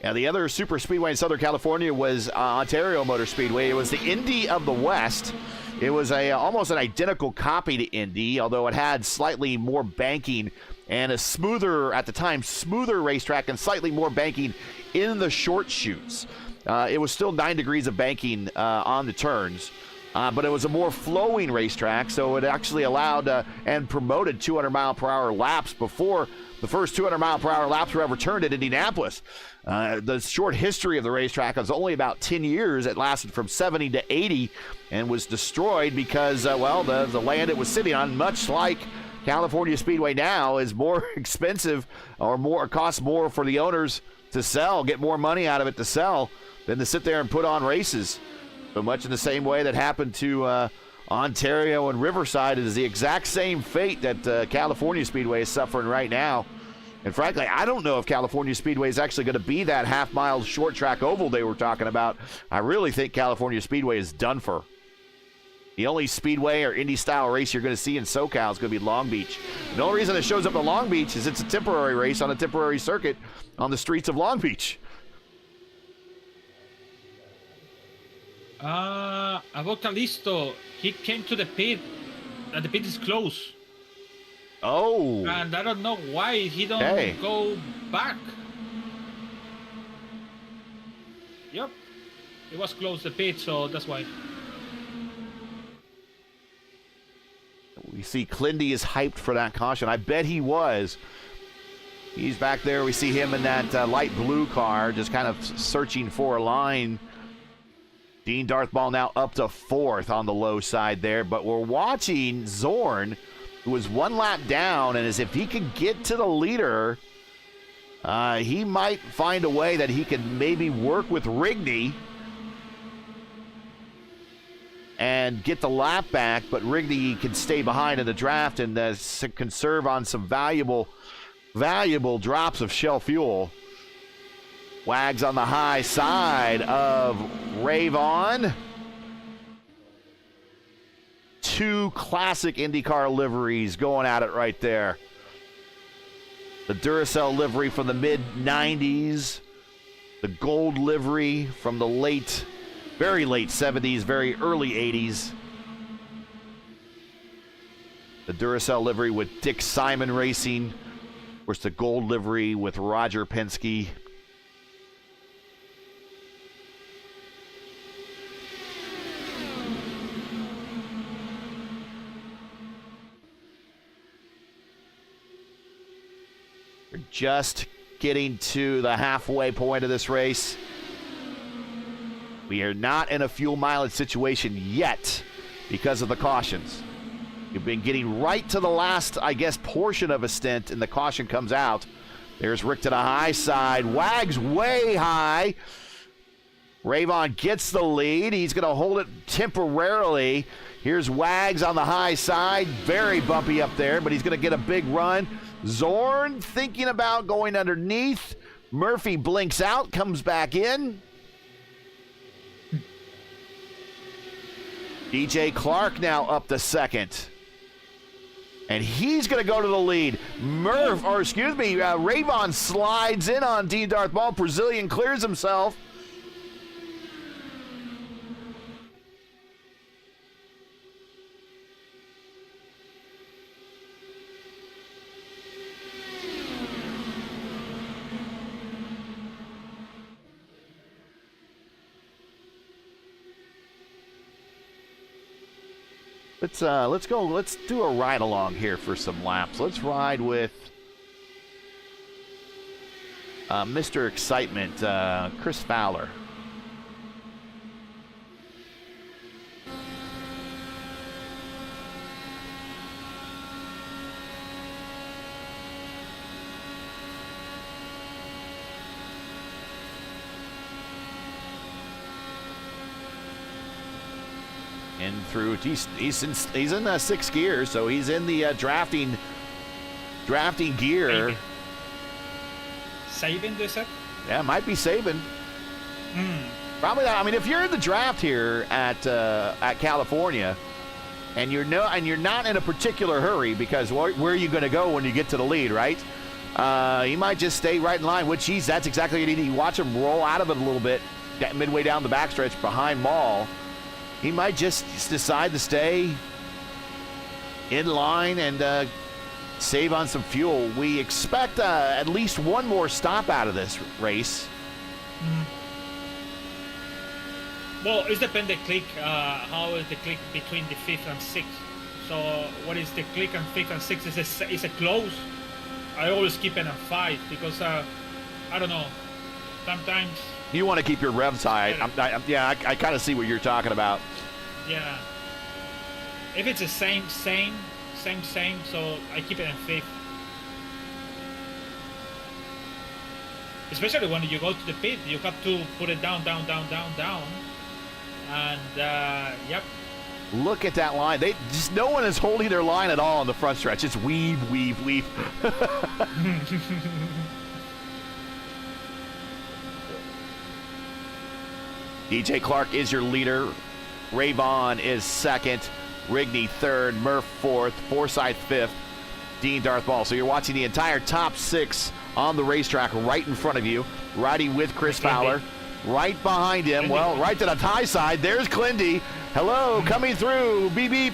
Yeah, the other super speedway in Southern California was Ontario Motor Speedway. It was the Indy of the West. It was almost an identical copy to Indy, although it had slightly more banking and a smoother, at the time, smoother racetrack and slightly more banking in the short chutes. It was still 9 degrees of banking on the turns, but it was a more flowing racetrack, so it actually allowed and promoted 200-mile-per-hour laps before the first 200-mile-per-hour laps were ever turned at Indianapolis. The short history of the racetrack was only about 10 years. It lasted from 70 to 80 and was destroyed because, the land it was sitting on, much like California Speedway now, is more expensive or costs more for the owners to sell, get more money out of it to sell than to sit there and put on races. But much in the same way that happened to Ontario and Riverside is the exact same fate that California Speedway is suffering right now. And frankly, I don't know if California Speedway is actually going to be that half-mile short track oval they were talking about. I really think California Speedway is done for. The only Speedway or Indy-style race you're going to see in SoCal is going to be Long Beach. The only reason it shows up at Long Beach is it's a temporary race on a temporary circuit on the streets of Long Beach. About Callisto, he came to the pit, and the pit is closed. Oh. And I don't know why he don't go back. Yep. It was closed, the pit, so that's why. We see Clindy is hyped for that caution. I bet he was. He's back there. We see him in that light blue car, just kind of searching for a line. Dean Darthball now up to 4th on the low side there, but we're watching Zorn, who was 1 lap down, and as if he could get to the leader, he might find a way that he can maybe work with Rigney and get the lap back, but Rigney can stay behind in the draft and conserve on some valuable drops of shell fuel. Wags on the high side of Ravon. 2 classic IndyCar liveries going at it right there. The Duracell livery from the mid-90s. The gold livery from the very late 70s, very early 80s. The Duracell livery with Dick Simon Racing. Of course, the gold livery with Roger Penske. We're just getting to the halfway point of this race. We are not in a fuel mileage situation yet because of the cautions. You've been getting right to the last, I guess, portion of a stint, and the caution comes out. There's Rick to the high side. Wags way high. Ravon gets the lead. He's going to hold it temporarily. Here's Wags on the high side. Very bumpy up there, but he's going to get a big run. Zorn thinking about going underneath. Murphy blinks out, comes back in. DJ Clark now up to 2nd. And he's going to go to the lead. Ravon slides in on Dean Darthball. Brazilian clears himself. Let's go. Let's do a ride along here for some laps. Let's ride with Mr. Excitement, Chris Fowler. In through, he's in 6th gear, so he's in the drafting gear. Saving this up? Yeah, might be saving. Probably not. I mean, if you're in the draft here at California, and you're not in a particular hurry, because where are you going to go when you get to the lead, right? He might just stay right in line. That's exactly what you need. You watch him roll out of it a little bit, midway down the backstretch behind Maul. He might just decide to stay in line and save on some fuel. We expect at least one more stop out of this race. Well, it depends the click. How is the click between the 5th and 6th? So what is the click on 5th and 6th? Is a close. I always keep it on 5 because I don't know. Sometimes you want to keep your revs high. I kind of see what you're talking about. Yeah. If it's the same, so I keep it in 5th. Especially when you go to the pit, you have to put it down. And, yep. Look at that line. They just no one is holding their line at all on the front stretch. It's weave, weave, weave. DJ Clark is your leader. Ray Vaughn is second. Rigney third. Murph fourth. Forsyth fifth. Dean Darth Ball. So you're watching the entire top 6 on the racetrack right in front of you. Riding with Chris Fowler. Right behind him, well, right to the high side, there's Clindy. Hello, coming through, beep, beep.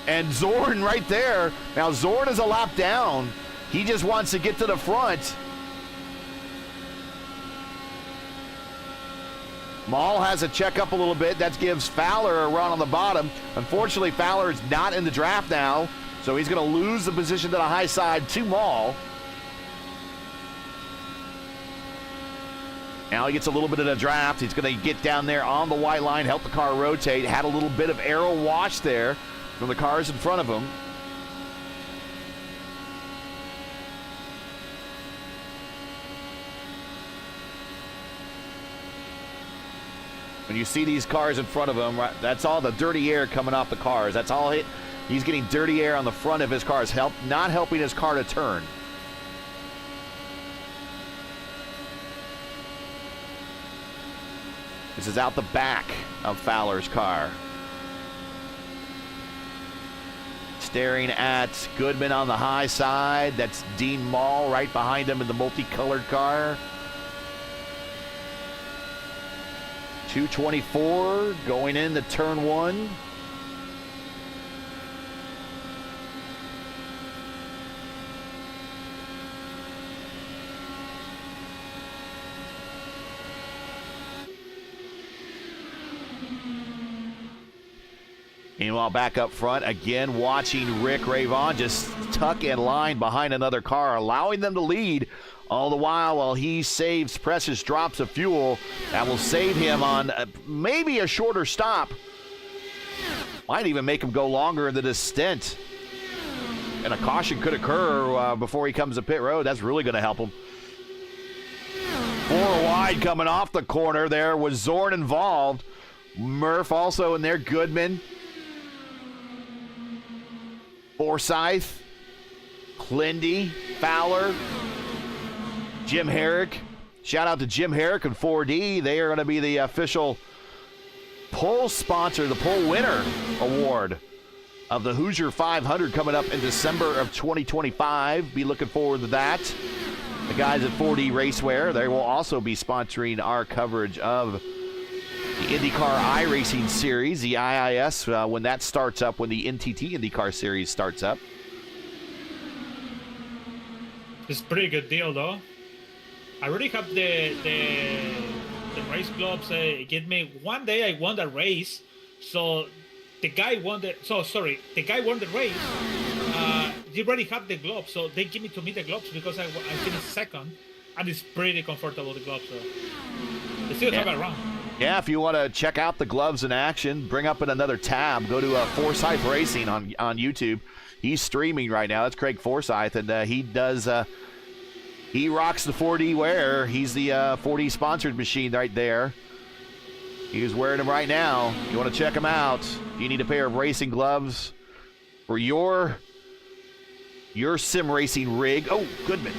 And Zorn right there. Now, Zorn is a lap down. He just wants to get to the front. Maul has a check up a little bit. That gives Fowler a run on the bottom. Unfortunately, Fowler is not in the draft now, so he's going to lose the position to the high side to Maul. Now he gets a little bit of the draft. He's going to get down there on the white line, help the car rotate. Had a little bit of aero wash there from the cars in front of him. When you see these cars in front of him, right, that's all the dirty air coming off the cars. That's all he's getting dirty air on the front of his cars, not helping his car to turn. This is out the back of Fowler's car. Staring at Goodman on the high side. That's Dean Mall right behind him in the multicolored car. 224 going into turn 1. Meanwhile, back up front, again, watching Rick Ray Vaughn just tuck in line behind another car, allowing them to lead all the while he saves precious drops of fuel. That will save him on maybe a shorter stop. Might even make him go longer into this stint. And a caution could occur before he comes to pit road. That's really going to help him. 4 wide coming off the corner there. Was Zorn involved. Murph also in there. Goodman. Forsyth, Clindy, Fowler, Jim Herrick. Shout out to Jim Herrick and 4D. They are going to be the official pole sponsor, the pole winner award of the Hoosier 500 coming up in December of 2025. Be looking forward to that. The guys at 4D Racewear, they will also be sponsoring our coverage of the IndyCar iRacing Series, the IIS, when that starts up, when the NTT IndyCar Series starts up. It's a pretty good deal, though. I already have the race gloves. Get me one day. I won the race, so the guy won the. So sorry, the guy won the race. They already have the gloves, so they give me the gloves because I finished second, and it's pretty comfortable, the gloves. So they still have it around. Yeah, if you want to check out the gloves in action, bring up in another tab. Go to Forsyth Racing on YouTube. He's streaming right now. That's Craig Forsyth, and he does. He rocks the 4D wear. He's the 4D sponsored machine right there. He's wearing them right now. You want to check him out? If you need a pair of racing gloves for your sim racing rig. Oh, Goodman.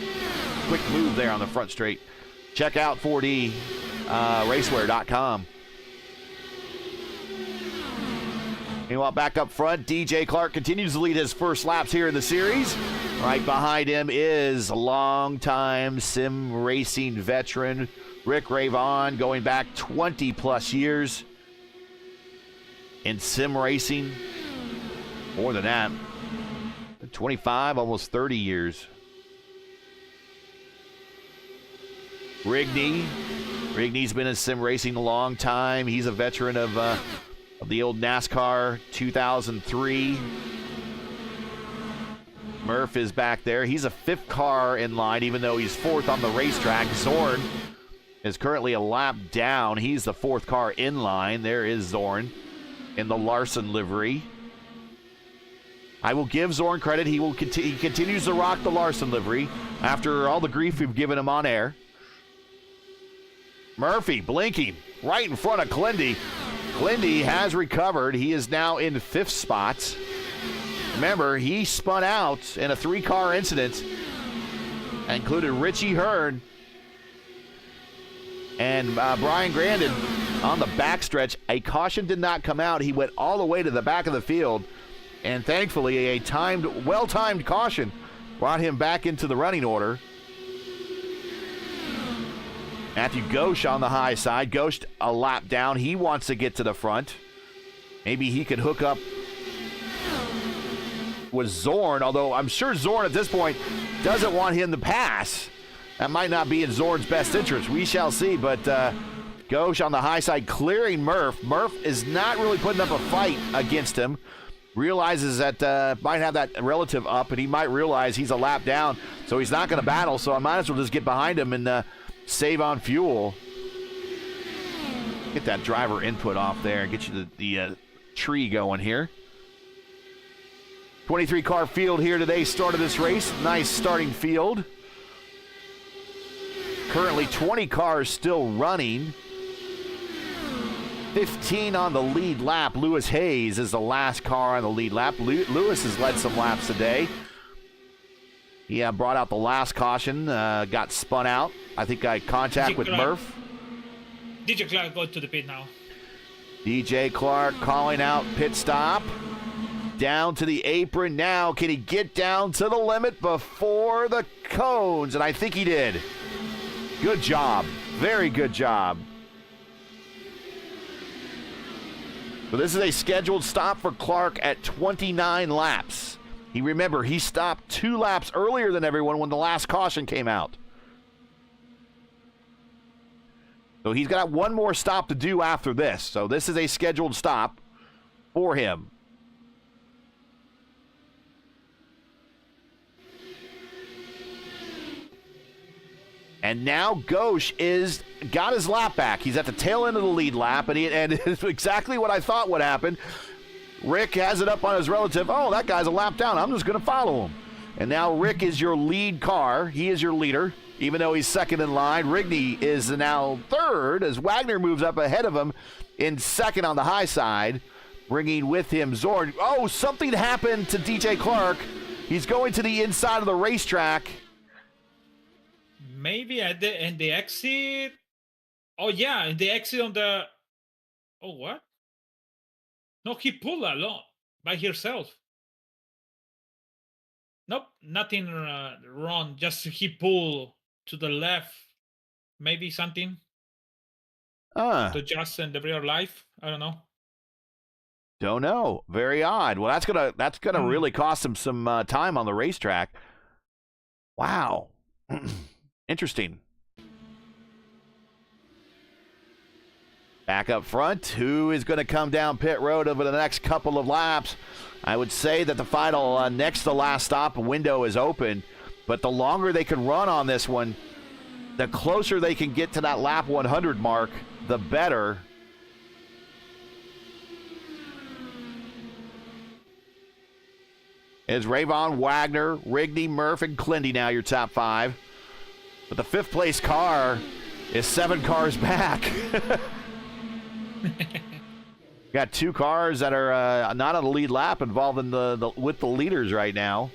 Quick move there on the front straight. Check out 4D. Racewear.com. Meanwhile, back up front, DJ Clark continues to lead his first laps here in the series. Right behind him is a longtime sim racing veteran, Rick Ray Vaughn, going back 20-plus years in sim racing. More than that. 25, almost 30 years. Rigney's been in sim racing a long time. He's a veteran of the old NASCAR 2003. Murph is back there. He's a 5th car in line, even though he's 4th on the racetrack. Zorn is currently a lap down. He's the 4th car in line. There is Zorn in the Larson livery. I will give Zorn credit. He continues to rock the Larson livery after all the grief we've given him on air. Murphy blinking right in front of Clindy. Indy has recovered. He is now in 5th spot. Remember, he spun out in a 3-car incident. Included Richie Hearn and Brian Grandin on the backstretch. A caution did not come out. He went all the way to the back of the field. And thankfully, a well-timed caution brought him back into the running order. Matthew Ghosh on the high side. Ghosh a lap down. He wants to get to the front. Maybe he could hook up with Zorn, although I'm sure Zorn at this point doesn't want him to pass. That might not be in Zorn's best interest. We shall see, but Ghosh on the high side clearing Murph. Murph is not really putting up a fight against him. Realizes that might have that relative up, and he might realize he's a lap down, so he's not going to battle, so I might as well just get behind him and save on fuel. Get that driver input off there and get you the tree going here. 23-car field here today, start of this race. Nice starting field. Currently 20 cars still running. 15 on the lead lap. Lewis Hayes is the last car on the lead lap. Lewis has led some laps today. He brought out the last caution, got spun out. I think I contact with Murph. DJ Clark go to the pit now. DJ Clark calling out pit stop. Down to the apron now. Can he get down to the limit before the cones? And I think he did. Good job. Very good job. So this is a scheduled stop for Clark at 29 laps. Remember, he stopped 2 laps earlier than everyone when the last caution came out. So he's got one more stop to do after this. So this is a scheduled stop for him. And now Ghosh got his lap back. He's at the tail end of the lead lap, and it's exactly what I thought would happen. Rick has it up on his relative. Oh, that guy's a lap down. I'm just going to follow him. And now Rick is your lead car. He is your leader, even though he's second in line. Rigney is now third as Wagner moves up ahead of him in second on the high side, bringing with him Zorn. Oh, something happened to DJ Clark. He's going to the inside of the racetrack. Maybe in the exit. Oh yeah, in the exit on the. Oh what? No, he pulled alone by herself. Nope, nothing wrong. Just he pulled to the left. Maybe something. To just in the real life. I don't know. Don't know. Very odd. Well, that's gonna really cost him some time on the racetrack. Wow. Interesting. Back up front, who is going to come down pit road over the next couple of laps? I would say that the final next to last stop window is open, but the longer they can run on this one, the closer they can get to that lap 100 mark, the better. It's Rayvon, Wagner, Rigney, Murph, and Clindy now your top 5. But the 5th place car is 7 cars back. Got 2 cars that are not on the lead lap involved in with the leaders right now.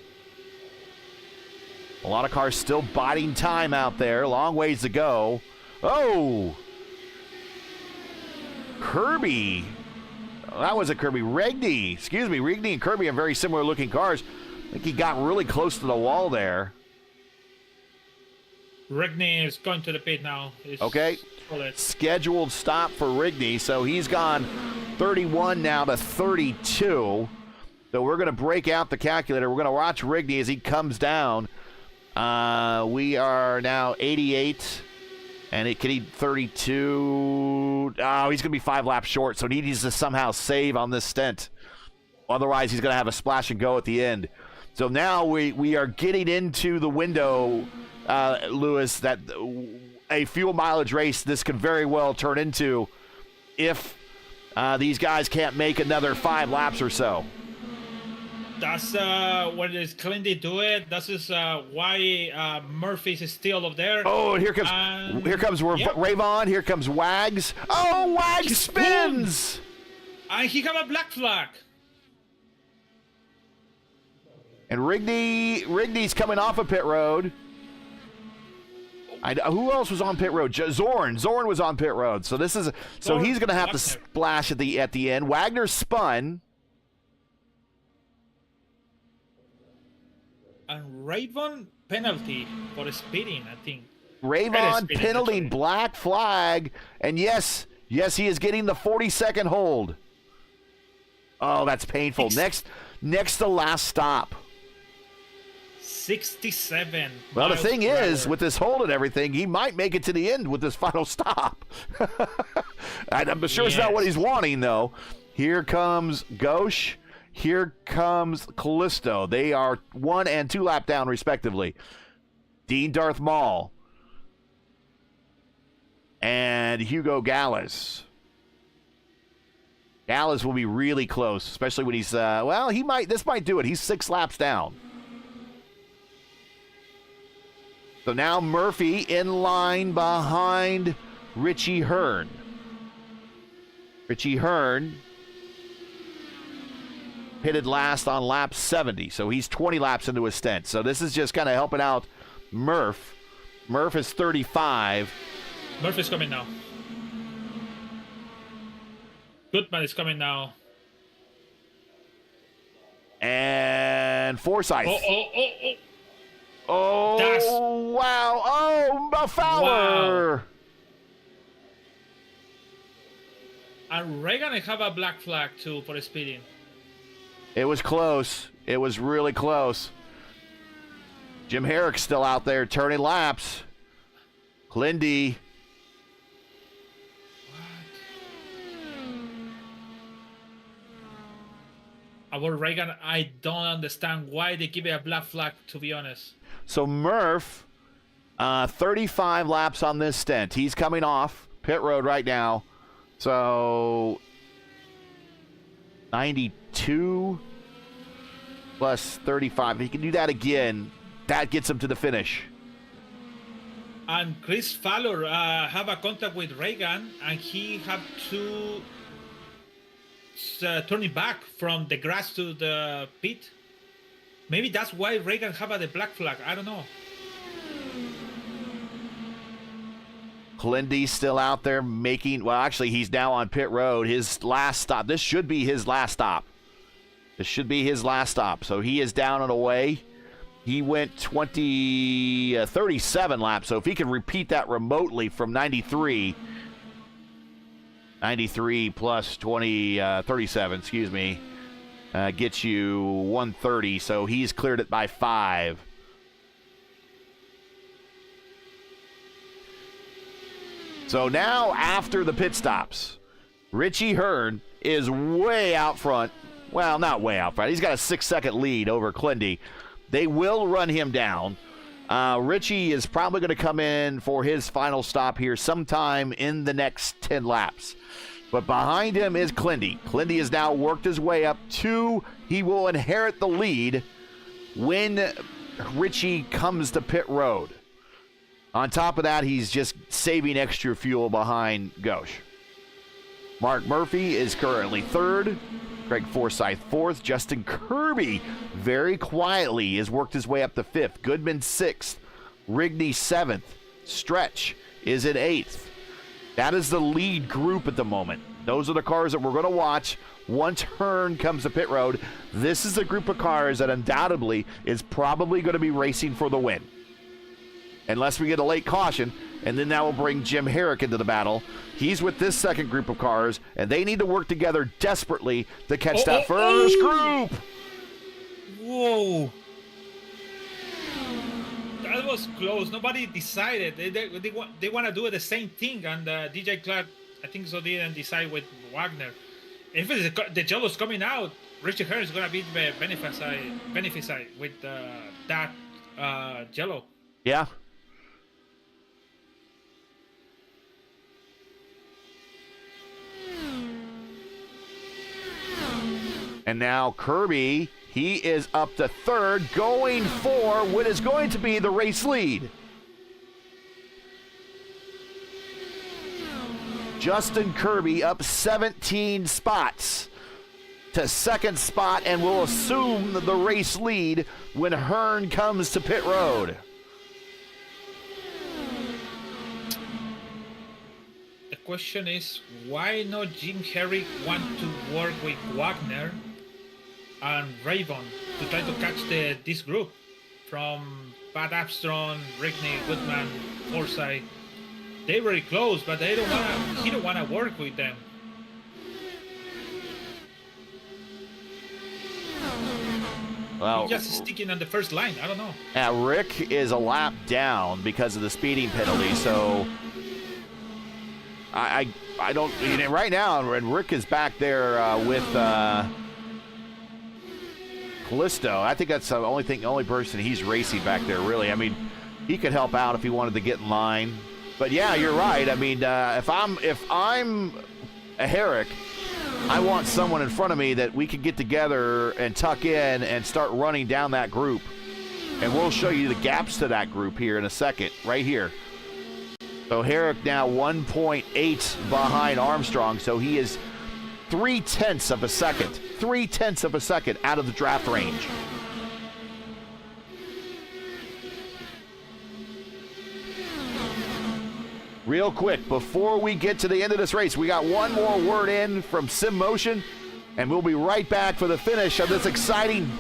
A lot of cars still biding time out there. Long ways to go. Oh! Kirby. Oh, that wasn't Kirby. Rigney. Excuse me. Rigney and Kirby are very similar looking cars. I think he got really close to the wall there. Rigney is going to the pit now. Okay. Scheduled stop for Rigney. So he's gone 31 now to 32. So we're going to break out the calculator. We're going to watch Rigney as he comes down. We are now 88. And it can eat 32. Oh, he's going to be 5 laps short. So he needs to somehow save on this stint. Otherwise, he's going to have a splash and go at the end. So now we are getting into the window, Lewis, that a fuel mileage race this could very well turn into if these guys can't make another 5 laps or so. That's what is Clindy do it. That is why Murphy's still up there. Oh, and here comes yeah. Rayvon. Here comes Wags. Oh, Wags spins. And he have a black flag. And Rigney's coming off of pit road. Who else was on pit road? Zorn was on pit road. So he's going to have to splash at the end. Wagner spun. And Raven penalty for speeding, I think. Raven penalty, black flag. And yes, he is getting the 40-second hold. Oh, that's painful. Next to last stop. 67. Well, the thing is, with this hold and everything, he might make it to the end with this final stop. I'm sure it's not what he's wanting, though. Here comes Ghosh. Here comes Callisto. They are 1 and 2 lap down, respectively. Dean Darth Maul. And Hugo Gallas. Gallas will be really close, especially when he's, this might do it. He's 6 laps down. So now Murphy in line behind Richie Hearn. Richie Hearn pitted last on lap 70, so he's 20 laps into his stint. So this is just kind of helping out Murph. Murph is 35. Murph is coming now. Goodman is coming now. And Forsyth. Oh, wow. Oh, Fowler. Wow. And Reagan have a black flag too for speeding. It was close. It was really close. Jim Herrick's still out there turning laps. Clindy. About Reagan, I don't understand why they give it a black flag, to be honest. So Murph, 35 laps on this stint. He's coming off pit road right now. So 92 plus 35. If he can do that again, that gets him to the finish. And Chris Fowler have a contact with Reagan, and he have to turning back from the grass to the pit. Maybe that's why Reagan have the black flag. I don't know. Clindy's still out there making... Well, actually, he's now on pit road. His last stop. This should be his last stop. So he is down and away. He went 37 laps. So if he can repeat that remotely from 93 plus 37, excuse me, gets you 130. So he's cleared it by 5. So now, after the pit stops, Richie Hearn is way out front. Well, not way out front. He's got a 6-second lead over Clindy. They will run him down. Richie is probably going to come in for his final stop here sometime in the next 10 laps. But behind him is Clindy. Clindy has now worked his way up to... He will inherit the lead when Richie comes to pit road. On top of that, he's just saving extra fuel behind Ghosh. Mark Murphy is currently 3rd. Greg Forsyth 4th. Justin Kirby very quietly has worked his way up to 5th. Goodman 6th. Rigney 7th. Stretch is in 8th. That is the lead group at the moment. Those are the cars that we're going to watch once Hearn comes to pit road. This is the group of cars that undoubtedly is probably going to be racing for the win. Unless we get a late caution, and then that will bring Jim Herrick into the battle. He's with this second group of cars, and they need to work together desperately to catch that first group. Whoa. That was close. Nobody decided. They want to do the same thing, and DJ Clark, I think so, didn't decide with Wagner. If the Jello's coming out, Richard Hearn is going to be beneficed with that Jello. Yeah. And now Kirby, he is up to 3rd, going for what is going to be the race lead. Justin Kirby up 17 spots to second spot and will assume the race lead when Hearn comes to pit road. The question is, why not Jim Herrick want to work with Wagner and Raven to try to catch this group from Pat Armstrong, Rickney, Goodman, Forsyth? They're very close, but he don't want to work with them. Well, He's just sticking on the first line. I don't know. Rick is a lap down because of the speeding penalty, so I don't. Right now, and Rick is back there with Callisto. I think that's the only person he's racing back there, really. I mean, he could help out if he wanted to get in line. But yeah, you're right. I mean, if I'm a Herrick, I want someone in front of me that we can get together and tuck in and start running down that group. And we'll show you the gaps to that group here in a second, right here. So Herrick now 1.8 behind Armstrong, so he is 0.3 of a second. 0.3 of a second out of the draft range. Real quick, before we get to the end of this race, we got one more word in from SimMotion, and we'll be right back for the finish of this exciting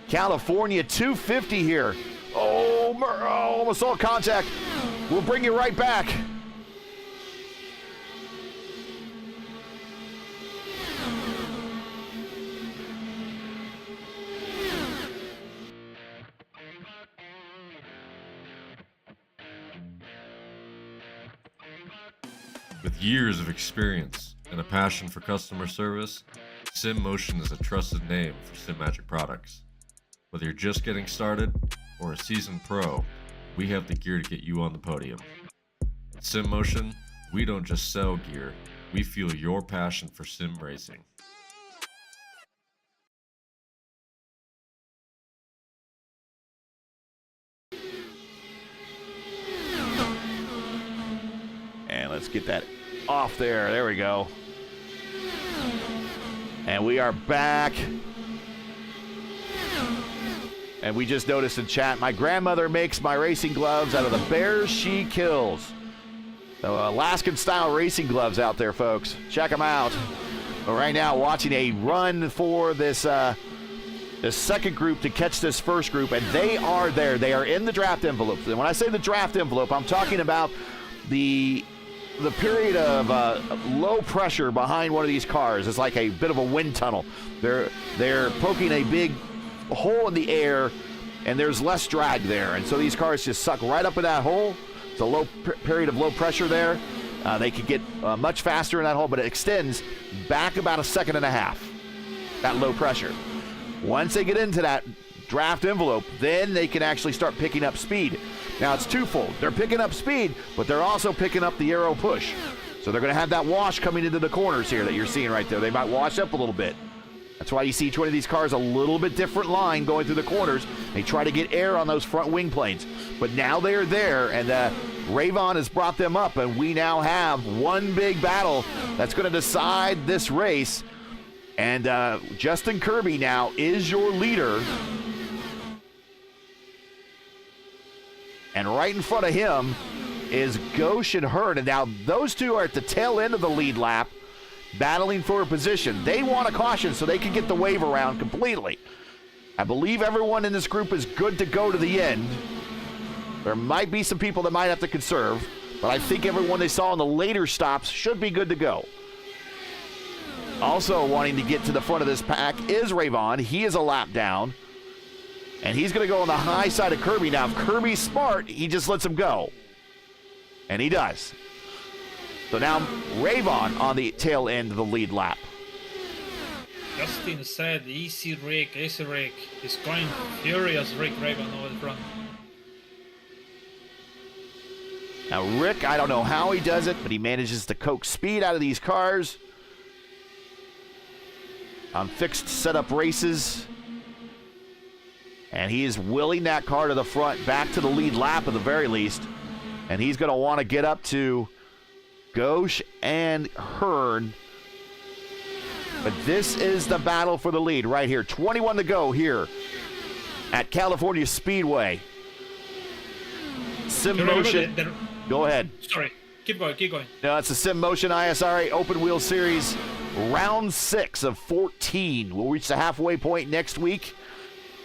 California 250 here. Oh, almost all contact. We'll bring you right back. With years of experience and a passion for customer service, SimMotion is a trusted name for SimMagic products. Whether you're just getting started or a seasoned pro, we have the gear to get you on the podium. At SimMotion, we don't just sell gear, we feel your passion for sim racing. And let's get that off there. There we go. And we are back. And we just noticed in chat, my grandmother makes my racing gloves out of the bears she kills. So Alaskan-style racing gloves out there, folks. Check them out. But right now, watching a run for this second group to catch this first group, and they are there. They are in the draft envelope. And when I say the draft envelope, I'm talking about the period of low pressure behind one of these cars. Is like a bit of a wind tunnel. They're poking a big hole in the air, and there's less drag there, and so these cars just suck right up in that hole. It's a low period of low pressure there. They could get much faster in that hole, but it extends back about 1.5 seconds, that low pressure. Once they get into that draft envelope, then they can actually start picking up speed. Now it's twofold. They're picking up speed, but they're also picking up the aero push. So they're going to have that wash coming into the corners here that you're seeing right there. They might wash up a little bit. That's why you see each one of these cars a little bit different line going through the corners. They try to get air on those front wing planes. But now they are there, and Ravon has brought them up, and we now have one big battle that's going to decide this race. And Justin Kirby now is your leader. And right in front of him is Ghosh and Hearn. And now those two are at the tail end of the lead lap, battling for a position. They want a caution so they can get the wave around completely. I believe everyone in this group is good to go to the end. There might be some people that might have to conserve, but I think everyone they saw in the later stops should be good to go. Also wanting to get to the front of this pack is Ravon. He is a lap down, and he's going to go on the high side of Kirby. Now, if Kirby's smart, he just lets him go, and he does. So now Ravon on the tail end of the lead lap. Justin said, easy Rick, is going furious Rick Ravon over the front. Now Rick, I don't know how he does it, but he manages to coax speed out of these cars on fixed setup races. And he is willing that car to the front, back to the lead lap at the very least. And he's going to want to get up to Ghosh and Hearn. But this is the battle for the lead right here. 21 to go here at California Speedway. Sim Motion. Go ahead. Sorry. Keep going. No, it's the Sim Motion ISRA Open Wheel Series, round 6 of 14. We'll reach the halfway point next week.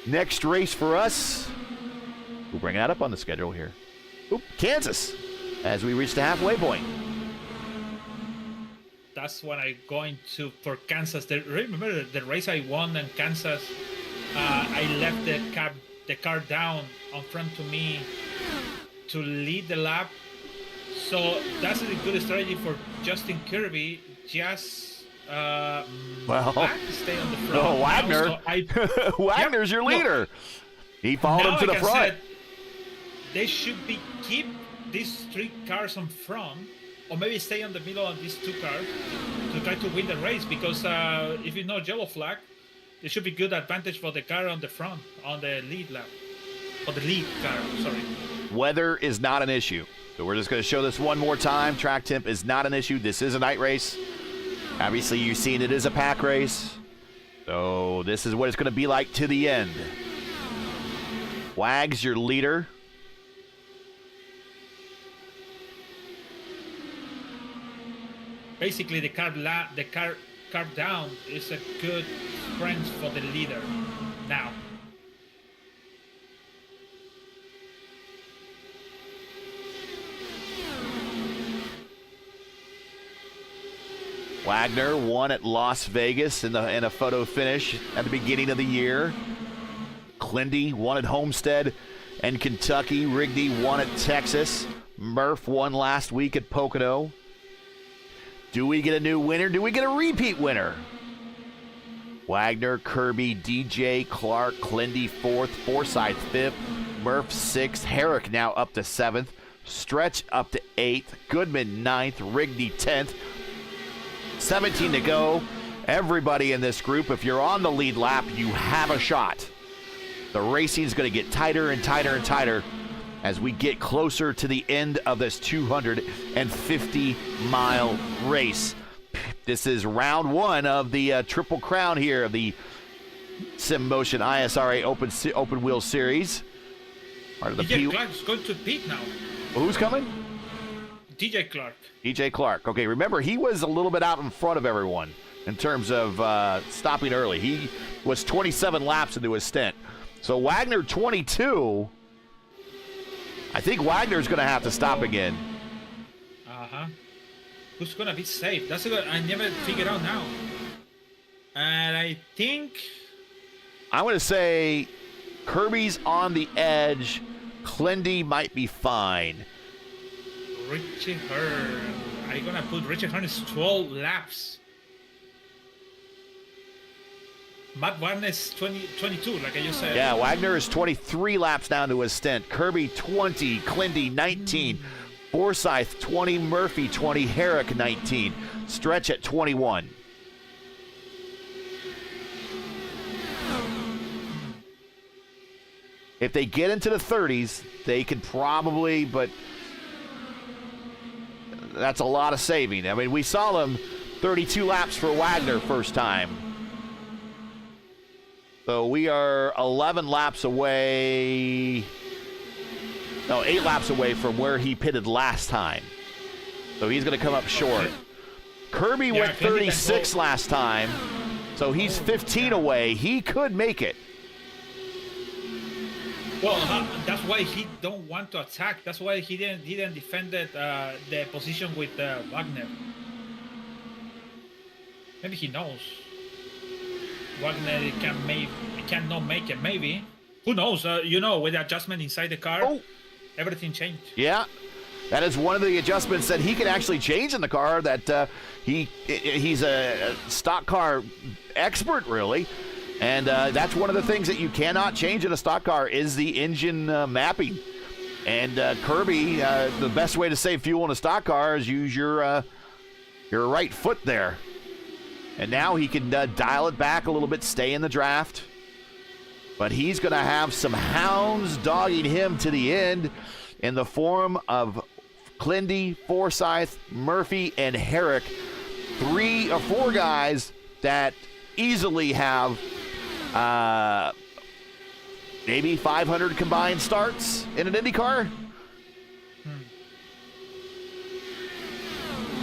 Next race for us, we'll bring that up on the schedule here. Kansas, as we reach the halfway point. That's when I'm going to for Kansas. Remember the race I won in Kansas? I left the car down on front to me to lead the lap. So that's a good strategy for Justin Kirby. Just stay on the front. No, Wagner. Wagner's your leader. He followed him to the front. They should keep these 3 cars on front, or maybe stay in the middle of these 2 cars to try to win the race. Because if you know yellow flag, there should be good advantage for the car on the front on the lead lap, or the lead car. Sorry. Weather is not an issue. So we're just going to show this one more time. Track temp is not an issue. This is a night race. Obviously, you've seen it is a pack race. So this is what it's going to be like to the end. Wags, your leader. Basically, the carb down is a good strength for the leader now. Wagner won at Las Vegas in a photo finish at the beginning of the year. Clindy won at Homestead and Kentucky. Rigby won at Texas. Murph won last week at Pocono. Do we get a new winner? Do we get a repeat winner? Wagner, Kirby, DJ, Clark, Clindy 4th, Forsyth 5th, Murph 6th, Herrick now up to 7th, Stretch up to 8th, Goodman 9th, Rigby 10th. 17 to go. Everybody in this group, if you're on the lead lap, you have a shot. The racing is going to get tighter and tighter and tighter as we get closer to the end of this 250-mile race. This is round 1 of the Triple Crown here of the Sim Motion ISRA Open Wheel Series. Part of the DJ Clark's going to pit now. Well, who's coming? DJ Clark. DJ Clark. Okay, remember, he was a little bit out in front of everyone in terms of stopping early. He was 27 laps into his stint. So Wagner 22. I think Wagner's going to have to stop again. Who's going to be safe? That's good. I never figured out now. And I think I'm going to say Kirby's on the edge. Clindy might be fine. Richie Hearn. I'm going to put Richie Hearn's 12 laps. Matt Wagner is 22, like I just said. Yeah, Wagner is 23 laps down to his stint. Kirby 20, Clindy 19, Forsyth 20, Murphy 20, Herrick 19, Stretch at 21. If they get into the 30s, they could probably, but that's a lot of saving. I mean, we saw them 32 laps for Wagner first time. So we are 11 laps away. No, 8 laps away from where he pitted last time. So he's going to come up short. Kirby went 36 last time. So he's 15 away. He could make it. Well, that's why he don't want to attack. That's why he didn't defend the position with Wagner. Maybe he knows Wagner cannot make it. Maybe, who knows? You know, with the adjustment inside the car, everything changed. Yeah, that is one of the adjustments that he can actually change in the car. That he's a stock car expert, really. And that's one of the things that you cannot change in a stock car is the engine mapping. And Kirby, the best way to save fuel in a stock car is use your right foot there. And now he can dial it back a little bit, stay in the draft. But he's going to have some hounds dogging him to the end in the form of Clindy, Forsyth, Murphy, and Herrick. 3 or 4 guys that easily have maybe 500 combined starts in an IndyCar.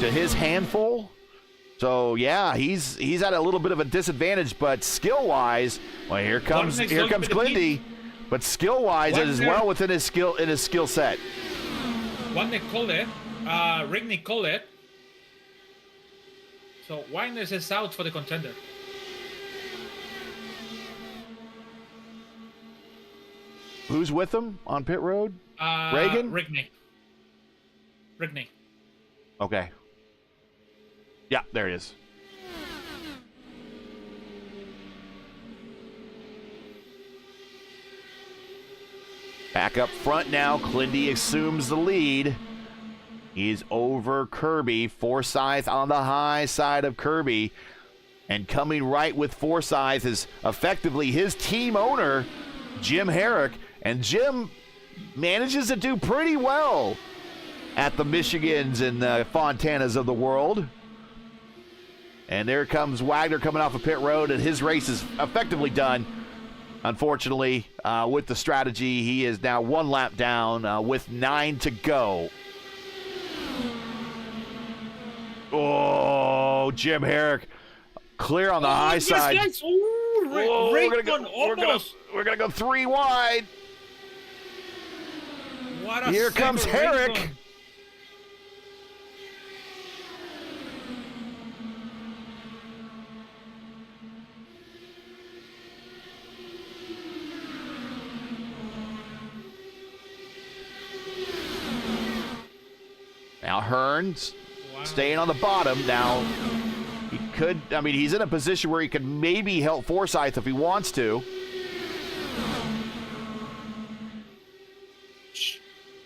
To his handful. So yeah, he's at a little bit of a disadvantage, but skill-wise, well, here comes Clindy. But skill-wise, it is well within his skill set. One they called it, Rigney called it. So Wagner is out for the contender. Who's with him on pit road? Reagan? Rigney. Okay. Yeah, there it is. Back up front now. Clindy assumes the lead. He's over Kirby. Forsyth on the high side of Kirby. And coming right with Forsyth is effectively his team owner, Jim Herrick. And Jim manages to do pretty well at the Michigans and the Fontanas of the world. And there comes Wagner coming off of pit road, and his race is effectively done. Unfortunately, with the strategy, he is now 1 lap down with 9 to go. Oh, Jim Herrick, clear on the high side. Yes. Ooh, we're gonna go 3 wide. Here comes Herrick. Now Hearns staying on the bottom. Now he could, I mean, he's in a position where he could maybe help Forsyth if he wants to.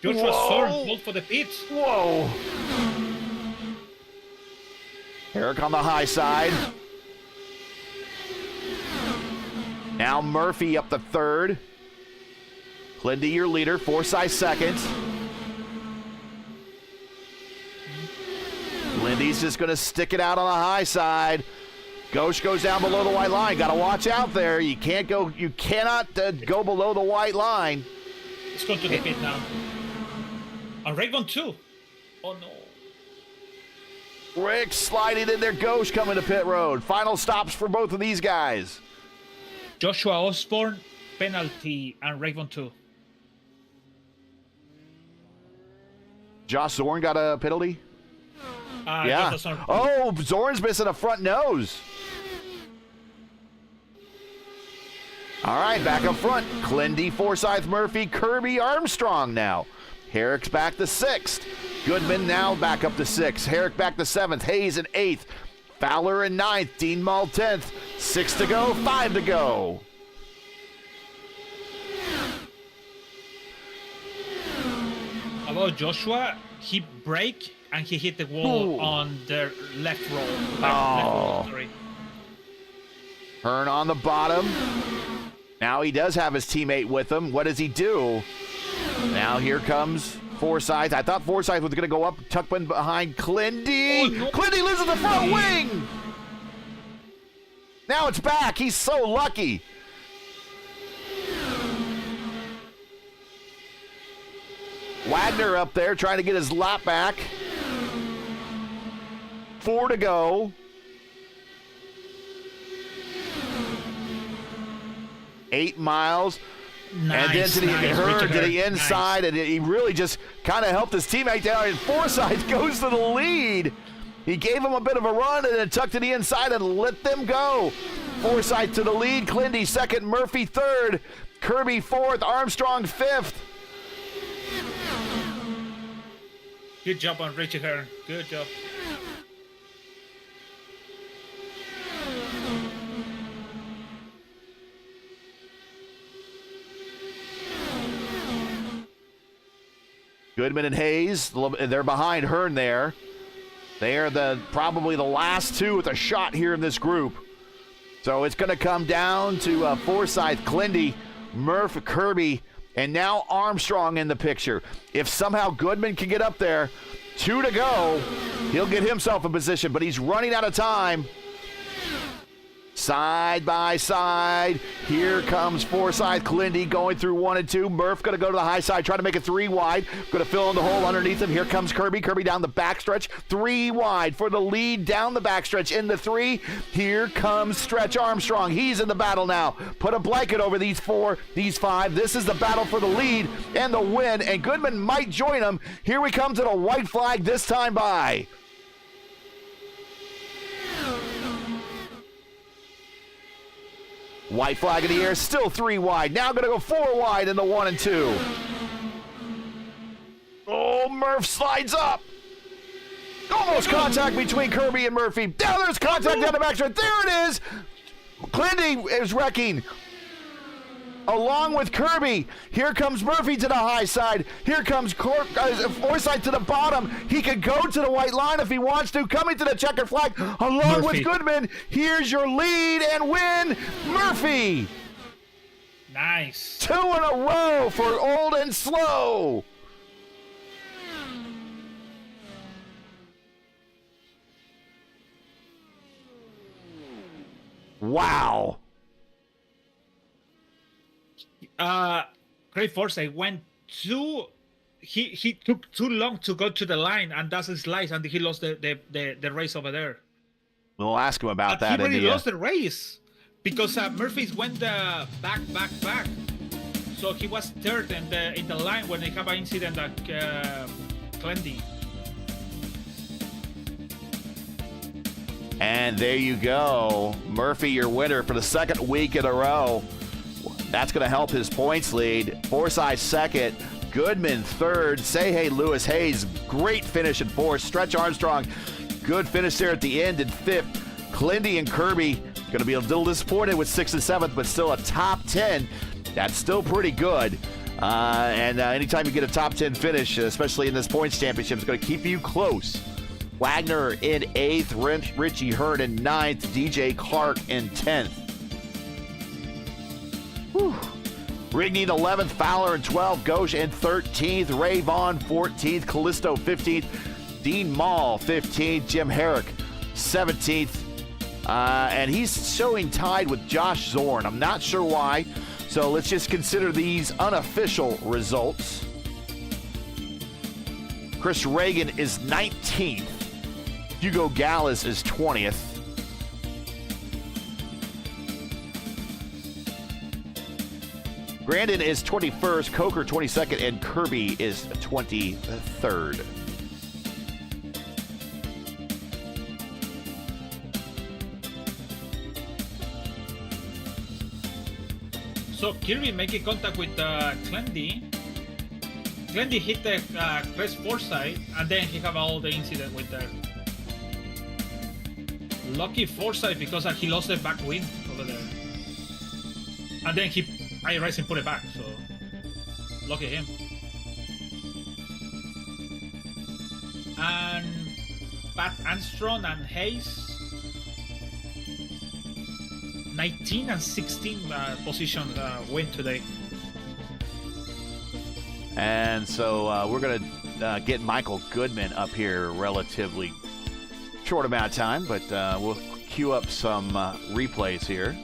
Joshua Soren pulled for the pits. Whoa. Herrick on the high side. Now Murphy up the 3rd. Clindy your leader, Forsyth second. Lindy's just going to stick it out on the high side. Ghosh goes down below the white line. Got to watch out there. You cannot go below the white line. Let's go to the pit now. Rick too. Oh no. Rick sliding in there. Ghosh coming to pit road. Final stops for both of these guys. Joshua Osborne, penalty, and Rayvon too. Josh Zorn got a penalty? Yeah. Oh, Zorn's missing a front nose. All right, back up front. Clindy, Forsyth, Murphy, Kirby, Armstrong now. Herrick's back to 6th. Goodman now back up to 6th. Herrick back to 7th. Hayes in 8th. Fowler in 9th. Dean Mull 10th. 6 to go, 5 to go. About Joshua, he braked and he hit the wall on the left roll. Left roll, sorry. Hearn on the bottom. Now he does have his teammate with him. What does he do? Now here comes Forsyth. I thought Forsyth was going to go up, tuck in behind Clindy. Oh, no. Clindy loses the front wing. Now it's back. He's so lucky. Wagner up there trying to get his lap back. 4 to go. 8 miles. Nice, and then did he inside, nice. And he really just kind of helped his teammate down. And Forsyth goes to the lead. He gave him a bit of a run and then tucked to the inside and let them go. Forsyth to the lead. Clindy 2nd. Murphy 3rd. Kirby 4th. Armstrong 5th. Good job on Richard Hearn. Good job. Goodman and Hayes, they're behind Hearn there. They are probably the last 2 with a shot here in this group. So it's going to come down to Forsyth, Clindy, Murph, Kirby, And now Armstrong in the picture. If somehow Goodman can get up there, 2 to go, he'll get himself a position, but he's running out of time. Side by side, here comes Forsyth Clindy going through 1 and 2. Murph going to go to the high side, trying to make it 3 wide. Going to fill in the hole underneath him. Here comes Kirby. Kirby down the backstretch, 3 wide for the lead down the backstretch in the 3. Here comes Stretch Armstrong. He's in the battle now. Put a blanket over these 4, these 5. This is the battle for the lead and the win, and Goodman might join him. Here we come to the white flag this time by. White flag in the air, still 3 wide. Now going to go 4 wide in the 1 and 2. Oh, Murph slides up. Almost contact between Kirby and Murphy. Now there's contact down the backstretch. There it is. Clindy is wrecking. Along with Kirby, here comes Murphy to the high side. Here comes Forsyth to the bottom. He can go to the white line if he wants to. Coming to the checkered flag, along with Goodman. Here's your lead and win, Murphy. Nice. 2 in a row for Old and Slow. Wow. Great Forsyth went too. He took too long to go to the line, and that's his slice, and he lost the race over there. We'll ask him about that. He really lost the race because Murphy's went back. So he was third in the line when they have an incident at Clendy. And there you go. Murphy, your winner for the 2nd week in a row. That's going to help his points lead. Forsyth 2nd, Goodman 3rd, Say Hey Lewis Hayes, great finish in 4th. Stretch Armstrong, good finish there at the end in 5th. Clindy and Kirby going to be a little disappointed with 6th and 7th, but still a top 10. That's still pretty good. And anytime you get a top 10 finish, especially in this points championship, it's going to keep you close. Wagner in 8th, Richie Hearn in 9th, DJ Clark in 10th. Whew. Rigney 11th, Fowler in 12th, Gauche in 13th, Ray Vaughn 14th, Callisto 15th, Dean Mall 15th, Jim Herrick 17th, and he's showing tied with Josh Zorn. I'm not sure why, so let's just consider these unofficial results. Chris Reagan is 19th, Hugo Gallas is 20th, Grandin is 21st, Coker 22nd, and Kirby is 23rd. So Kirby making contact with Clendy. Clendy hit the Chris Forsyth, and then he have all the incident with the lucky Forsyth because he lost the back wing over there, and then iRacing put it back, so lucky him. And Pat Armstrong and Hayes 19 and 16 position win today. And so we're going to get Michael Goodman up here relatively short amount of time, but we'll queue up some replays here.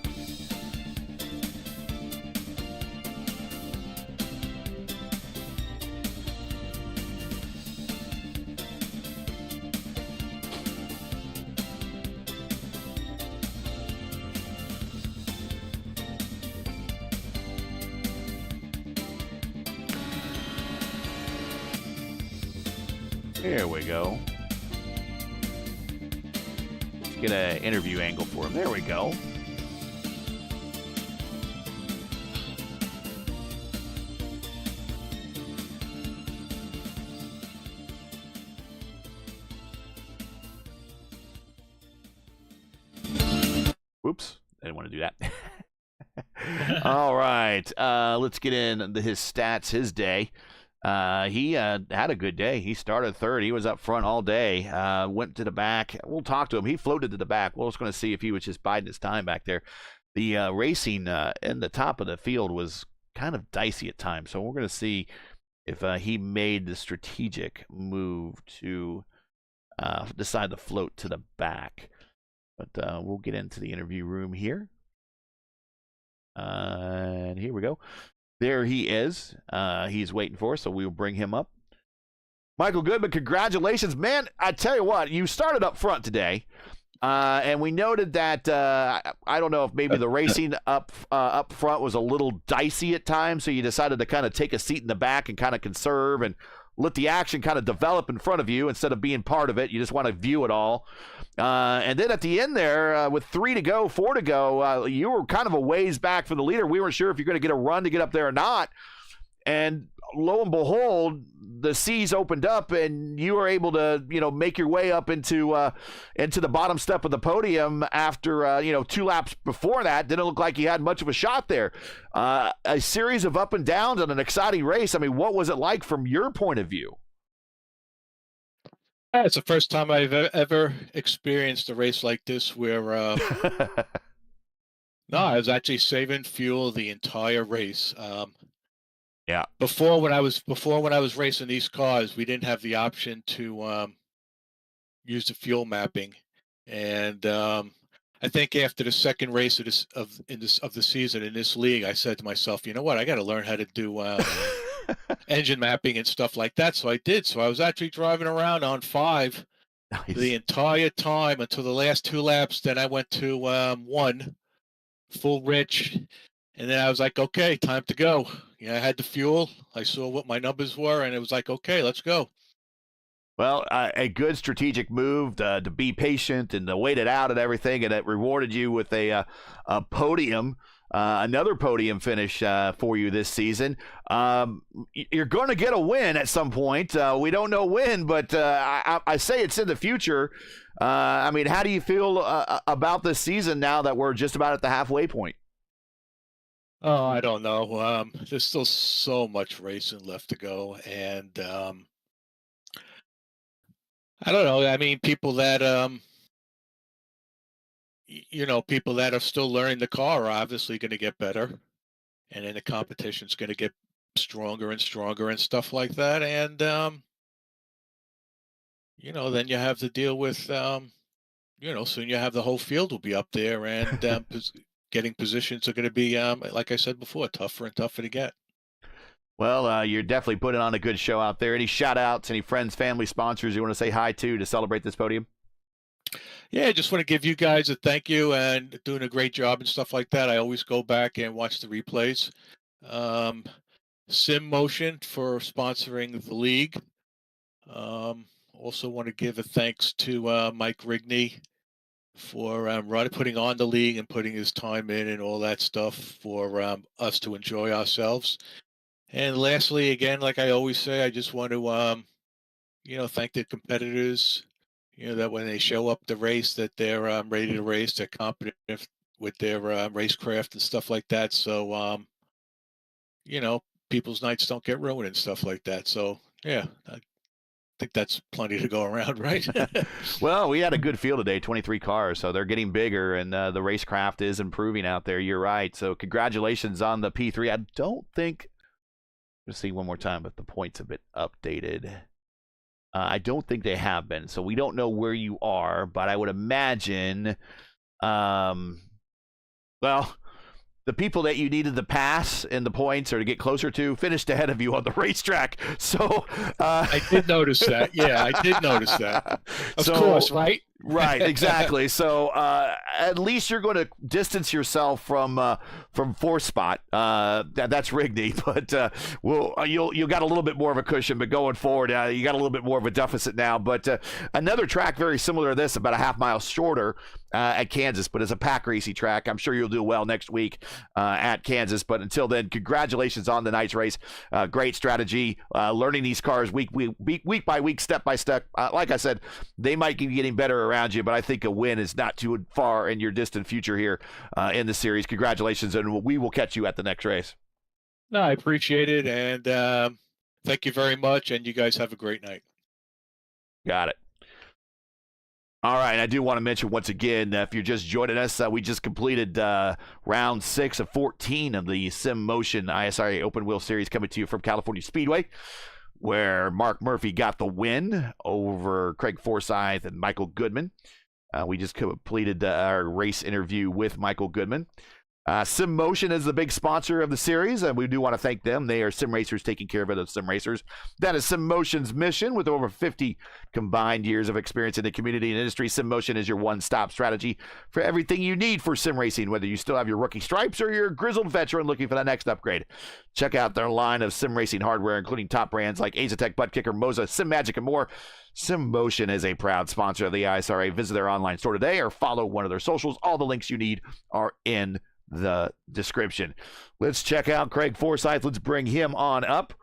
There we go. Let's get an interview angle for him. There we go. Whoops. I didn't want to do that. All right. Let's get in his stats, his day. He had a good day. He started third. He was up front all day. Went to the back. We'll talk to him. He floated to the back. We're just going to see if he was just biding his time back there. The racing in the top of the field was kind of dicey at times. So we're going to see if he made the strategic move to decide to float to the back. But we'll get into the interview room here. And here we go. There he is. He's waiting for us, so we'll bring him up. Michael Goodman, congratulations. Man, I tell you what, you started up front today. And we noted that, I don't know if maybe the racing up front was a little dicey at times, so you decided to kind of take a seat in the back and kind of conserve and let the action kind of develop in front of you instead of being part of it. You just want to view it all. And then at the end there, with 4 to go, you were kind of a ways back from the leader. We weren't sure if you're going to get a run to get up there or not. And lo and behold, the seas opened up, and you were able to, make your way up into the bottom step of the podium after, 2 laps before that. Didn't look like you had much of a shot there. A series of up and downs and an exciting race. I mean, what was it like from your point of view? It's the first time I've ever experienced a race like this where, no, I was actually saving fuel the entire race. Yeah. Before when I was racing these cars, we didn't have the option to use the fuel mapping, and I think after the second race of the season in this league, I said to myself, you know what, I got to learn how to do engine mapping and stuff like that. So I did. So I was actually driving around on 5 the entire time until the last 2 laps. Then I went to 1 full rich. And then I was like, okay, time to go. I had the fuel. I saw what my numbers were, and it was like, okay, let's go. Well, a good strategic move to be patient and to wait it out and everything, and it rewarded you with a podium, another podium finish for you this season. You're going to get a win at some point. We don't know when, but I say it's in the future. I mean, how do you feel about this season now that we're just about at the halfway point? Oh, I don't know. There's still so much racing left to go, and I don't know. I mean, people that people that are still learning the car are obviously going to get better, and then the competition's going to get stronger and stronger and stuff like that. And then you have to deal with soon you have the whole field will be up there, and getting positions are going to be, like I said before, tougher and tougher to get. Well, you're definitely putting on a good show out there. Any shout-outs, any friends, family, sponsors you want to say hi to celebrate this podium? Yeah, I just want to give you guys a thank you and doing a great job and stuff like that. I always go back and watch the replays. Sim Motion for sponsoring the league. Also want to give a thanks to Mike Rigney for putting on the league and putting his time in and all that stuff for us to enjoy ourselves. And lastly, again, like I always say, I just want to, thank the competitors, that when they show up to race, that they're ready to race, they're competent with their racecraft and stuff like that. So, people's nights don't get ruined and stuff like that. So, yeah, I think that's plenty to go around, right? Well, we had a good field today, 23 cars, so they're getting bigger, and the racecraft is improving out there. You're right. So congratulations on the P3. I don't think, let's see one more time if the points have been updated. I don't think they have been, so we don't know where you are, but I would imagine, well, the people that you needed to pass in the points or to get closer to finished ahead of you on the racetrack. So I did notice that. Yeah, I did notice that. Of course, right? Right, exactly. So at least you're going to distance yourself from 4th spot. That's Rigney, but you'll got a little bit more of a cushion. But going forward, you got a little bit more of a deficit now. But another track very similar to this, about a half mile shorter at Kansas, but it's a pack racing track. I'm sure you'll do well next week at Kansas. But until then, congratulations on the night's race. Great strategy, learning these cars week by week, step by step. Like I said, they might be getting better around you, but I think a win is not too far in your distant future here in the series. Congratulations, and we will catch you at the next race. No, I appreciate it, and thank you very much, and you guys have a great night. Got it. All right, and I do want to mention once again, if you're just joining us, we just completed round 6 of 14 of the Sim Motion ISRA Open Wheel Series, coming to you from California Speedway, where Mark Murphy got the win over Craig Forsyth and Michael Goodman. We just completed our race interview with Michael Goodman. Sim Motion is the big sponsor of the series, and we do want to thank them. They are sim racers taking care of other sim racers. That is Sim Motion's mission. With over 50 combined years of experience in the community and industry, Sim Motion is your one-stop strategy for everything you need for sim racing, whether you still have your rookie stripes or you're a grizzled veteran looking for the next upgrade. Check out their line of sim racing hardware, including top brands like Azatec, Butt Kicker, Moza, Sim Magic, and more. Sim Motion is a proud sponsor of the ISRA. Visit their online store today or follow one of their socials. All the links you need are in the description. Let's check out Craig Forsyth. Let's bring him on up.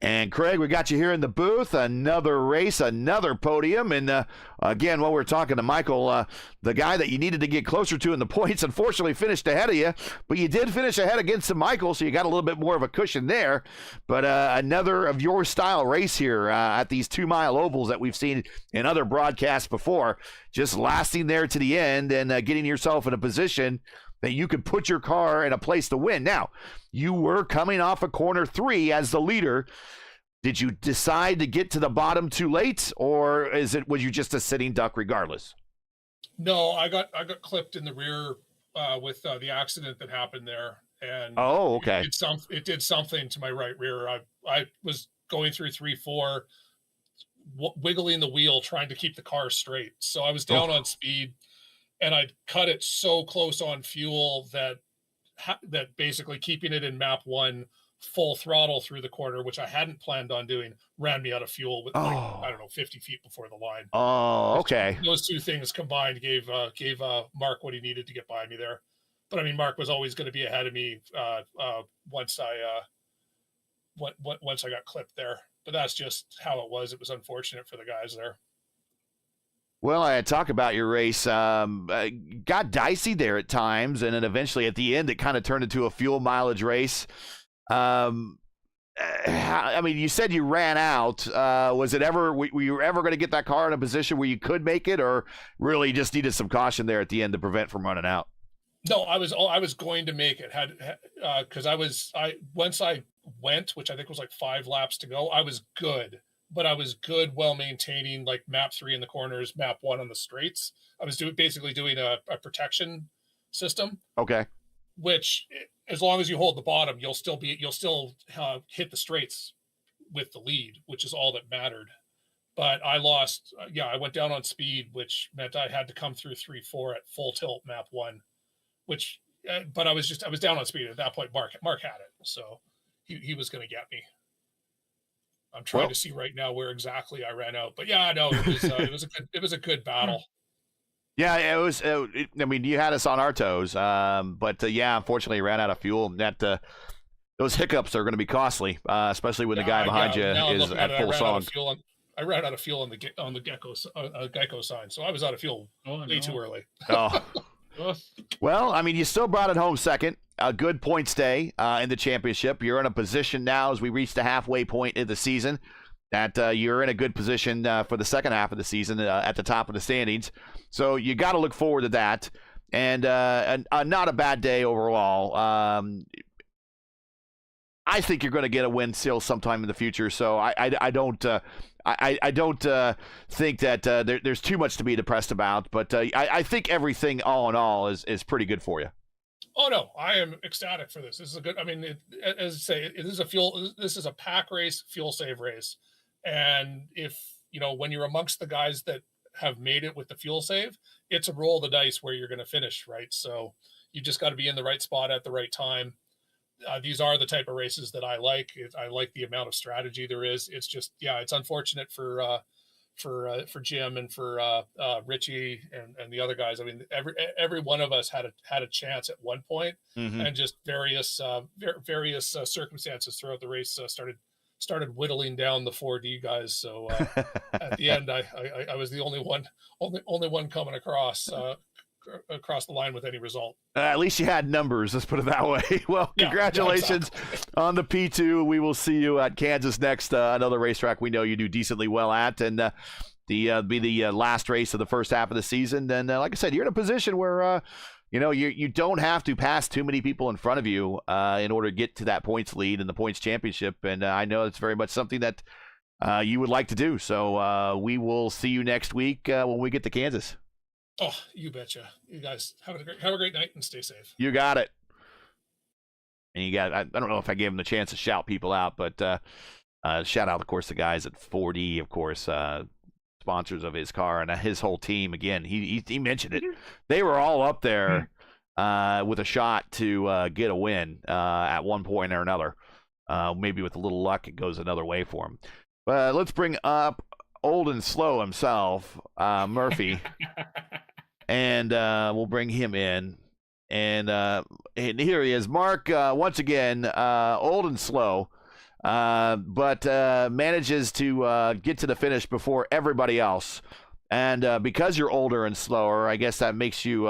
And Craig, we got you here in the booth. Another race, another podium. And again, while we're talking to Michael, the guy that you needed to get closer to in the points, unfortunately finished ahead of you. But you did finish ahead against Michael, so you got a little bit more of a cushion there. But another of your style race here at these 2-mile ovals that we've seen in other broadcasts before. Just lasting there to the end and getting yourself in a position that you could put your car in a place to win. Now, you were coming off of corner 3 as the leader. Did you decide to get to the bottom too late, or was you just a sitting duck regardless? No, I got clipped in the rear with the accident that happened there, and okay, it did something to my right rear. I was going through 3-4, wiggling the wheel, trying to keep the car straight. So I was down on speed. And I'd cut it so close on fuel that basically keeping it in map 1 full throttle through the corner, which I hadn't planned on doing, ran me out of fuel with I don't know, 50 feet before the line. Oh, okay. Those two things combined gave Mark what he needed to get by me there. But I mean, Mark was always going to be ahead of me once I got clipped there. But that's just how it was. It was unfortunate for the guys there. Well, I talk about your race. Got dicey there at times, and then eventually at the end, it kind of turned into a fuel mileage race. I mean, you said you ran out. Was it ever? Were you ever going to get that car in a position where you could make it, or really just needed some caution there at the end to prevent from running out? No, I was going to make it. Because once I went, which I think was like 5 laps to go, I was good. But I was good while maintaining like map 3 in the corners, map 1 on the straights. I was basically doing a protection system. Okay. Which, as long as you hold the bottom, you'll still hit the straights with the lead, which is all that mattered. But I lost. I went down on speed, which meant I had to come through 3-4 at full tilt map 1. Which, but I was down on speed at that point. Mark had it, so he was going to get me. I'm trying to see right now where exactly I ran out, but yeah, no, it was a good battle. Yeah, it was. I mean, you had us on our toes, but unfortunately, you ran out of fuel. That those hiccups are going to be costly, especially when the guy behind you is at full song. I ran out of fuel on the Geico sign, so I was out of fuel way too early. Oh. Well, I mean, you still brought it home second. A good point stay in the championship. You're in a position now as we reach the halfway point of the season that you're in a good position for the second half of the season at the top of the standings. So you got to look forward to that. And not a bad day overall. I think you're going to get a win still sometime in the future. So I don't think that there's too much to be depressed about. But I think everything all in all is pretty good for you. Oh no, I am ecstatic for this. This is a good. I mean, as I say, this is a pack race, fuel save race, and if when you're amongst the guys that have made it with the fuel save, it's a roll of the dice where you're going to finish, right? So you just got to be in the right spot at the right time. These are the type of races that I like. I like the amount of strategy there is. It's just, it's unfortunate for Jim and for Richie and the other guys. I mean, every one of us had a chance at one point, and just various circumstances throughout the race started whittling down the 4D guys. So at the end, I was the only one coming across the line with any result. At least you had numbers, let's put it that way. Well, congratulations on the P2. We will see you at Kansas next, another racetrack we know you do decently well at. And be the last race of the first half of the season. And like I said, you're in a position where you don't have to pass too many people in front of you in order to get to that points lead in the points championship. And I know it's very much something that you would like to do. So we will see you next week when we get to Kansas. Oh, you betcha. You guys have a great night and stay safe. You got it. And you got, I don't know if I gave him the chance to shout people out, but shout out, of course, the guys at 4D, of course, sponsors of his car and his whole team. Again, he mentioned it. They were all up there with a shot to get a win at one point or another. Maybe with a little luck, it goes another way for him. But let's bring up old and slow himself, Murphy, and we'll bring him in. And here he is, Mark, once again, old and slow, but manages to get to the finish before everybody else. And because you're older and slower, I guess that makes you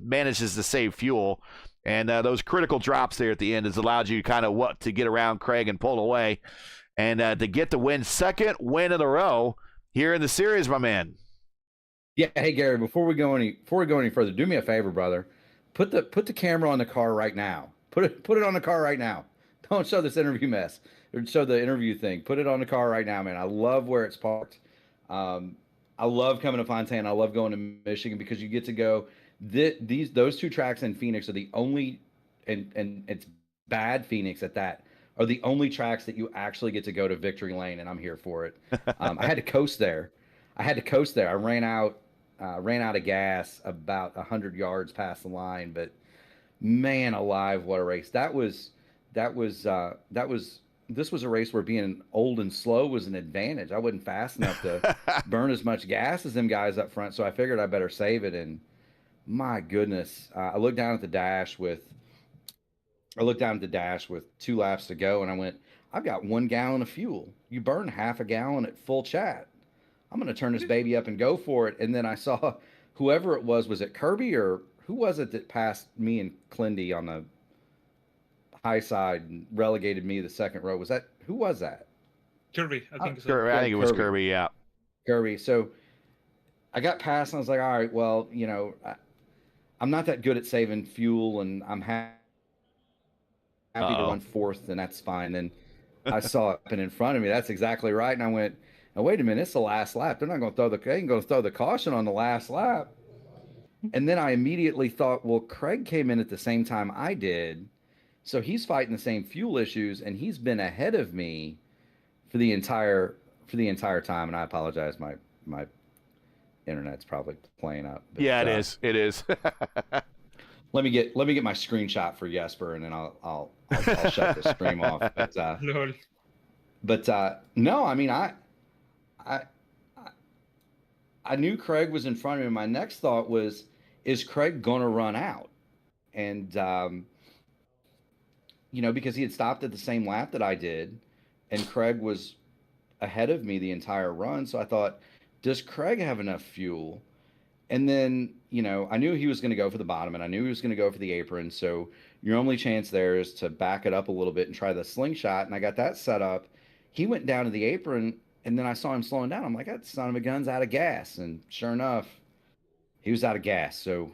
manages to save fuel. And those critical drops there at the end has allowed you kind of to get around Craig and pull away, and to get the win, second win in a row here in the series, my man. Yeah, hey Gary, before we go any further, do me a favor, brother. Put the camera on the car right now. Put it on the car right now. Don't show this interview mess. Or show the interview thing. Put it on the car right now, man. I love where it's parked. I love coming to Fontana. I love going to Michigan because you get to go. Those two tracks in Phoenix are the only, and it's bad Phoenix at that, are the only tracks that you actually get to go to victory lane, and I'm here for it. I had to coast there. I ran out of gas about 100 yards past the line, but man alive, what a race. This was a race where being old and slow was an advantage. I wasn't fast enough to burn as much gas as them guys up front, so I figured I better save it. And my goodness, I looked down at the dash with 2 laps to go, and I went, I've got 1 gallon of fuel. You burn half a gallon at full chat. I'm going to turn this baby up and go for it. And then I saw whoever it was it Kirby or who was it that passed me and Clindy on the high side and relegated me to the second row? Who was that? Kirby, I think so. Kirby, I think it was Kirby, yeah. Kirby. So I got past and I was like, all right, well, I'm not that good at saving fuel, and I'm happy to run fourth, and that's fine. And I saw it in front of me. That's exactly right. And I went, now, wait a minute, it's the last lap. They ain't going to throw the caution on the last lap. And then I immediately thought, well, Craig came in at the same time I did. So he's fighting the same fuel issues, and he's been ahead of me for the entire time. And I apologize, my internet's probably playing up. But, yeah, it is. It is. Let me get my screenshot for Jesper, and then I'll shut the stream off. But no, I mean, I knew Craig was in front of me. My next thought was, is Craig gonna run out? And because he had stopped at the same lap that I did, and Craig was ahead of me the entire run. So I thought, does Craig have enough fuel? And then, I knew he was going to go for the bottom, and I knew he was going to go for the apron. So your only chance there is to back it up a little bit and try the slingshot. And I got that set up. He went down to the apron, and then I saw him slowing down. I'm like, that son of a gun's out of gas. And sure enough, he was out of gas. So,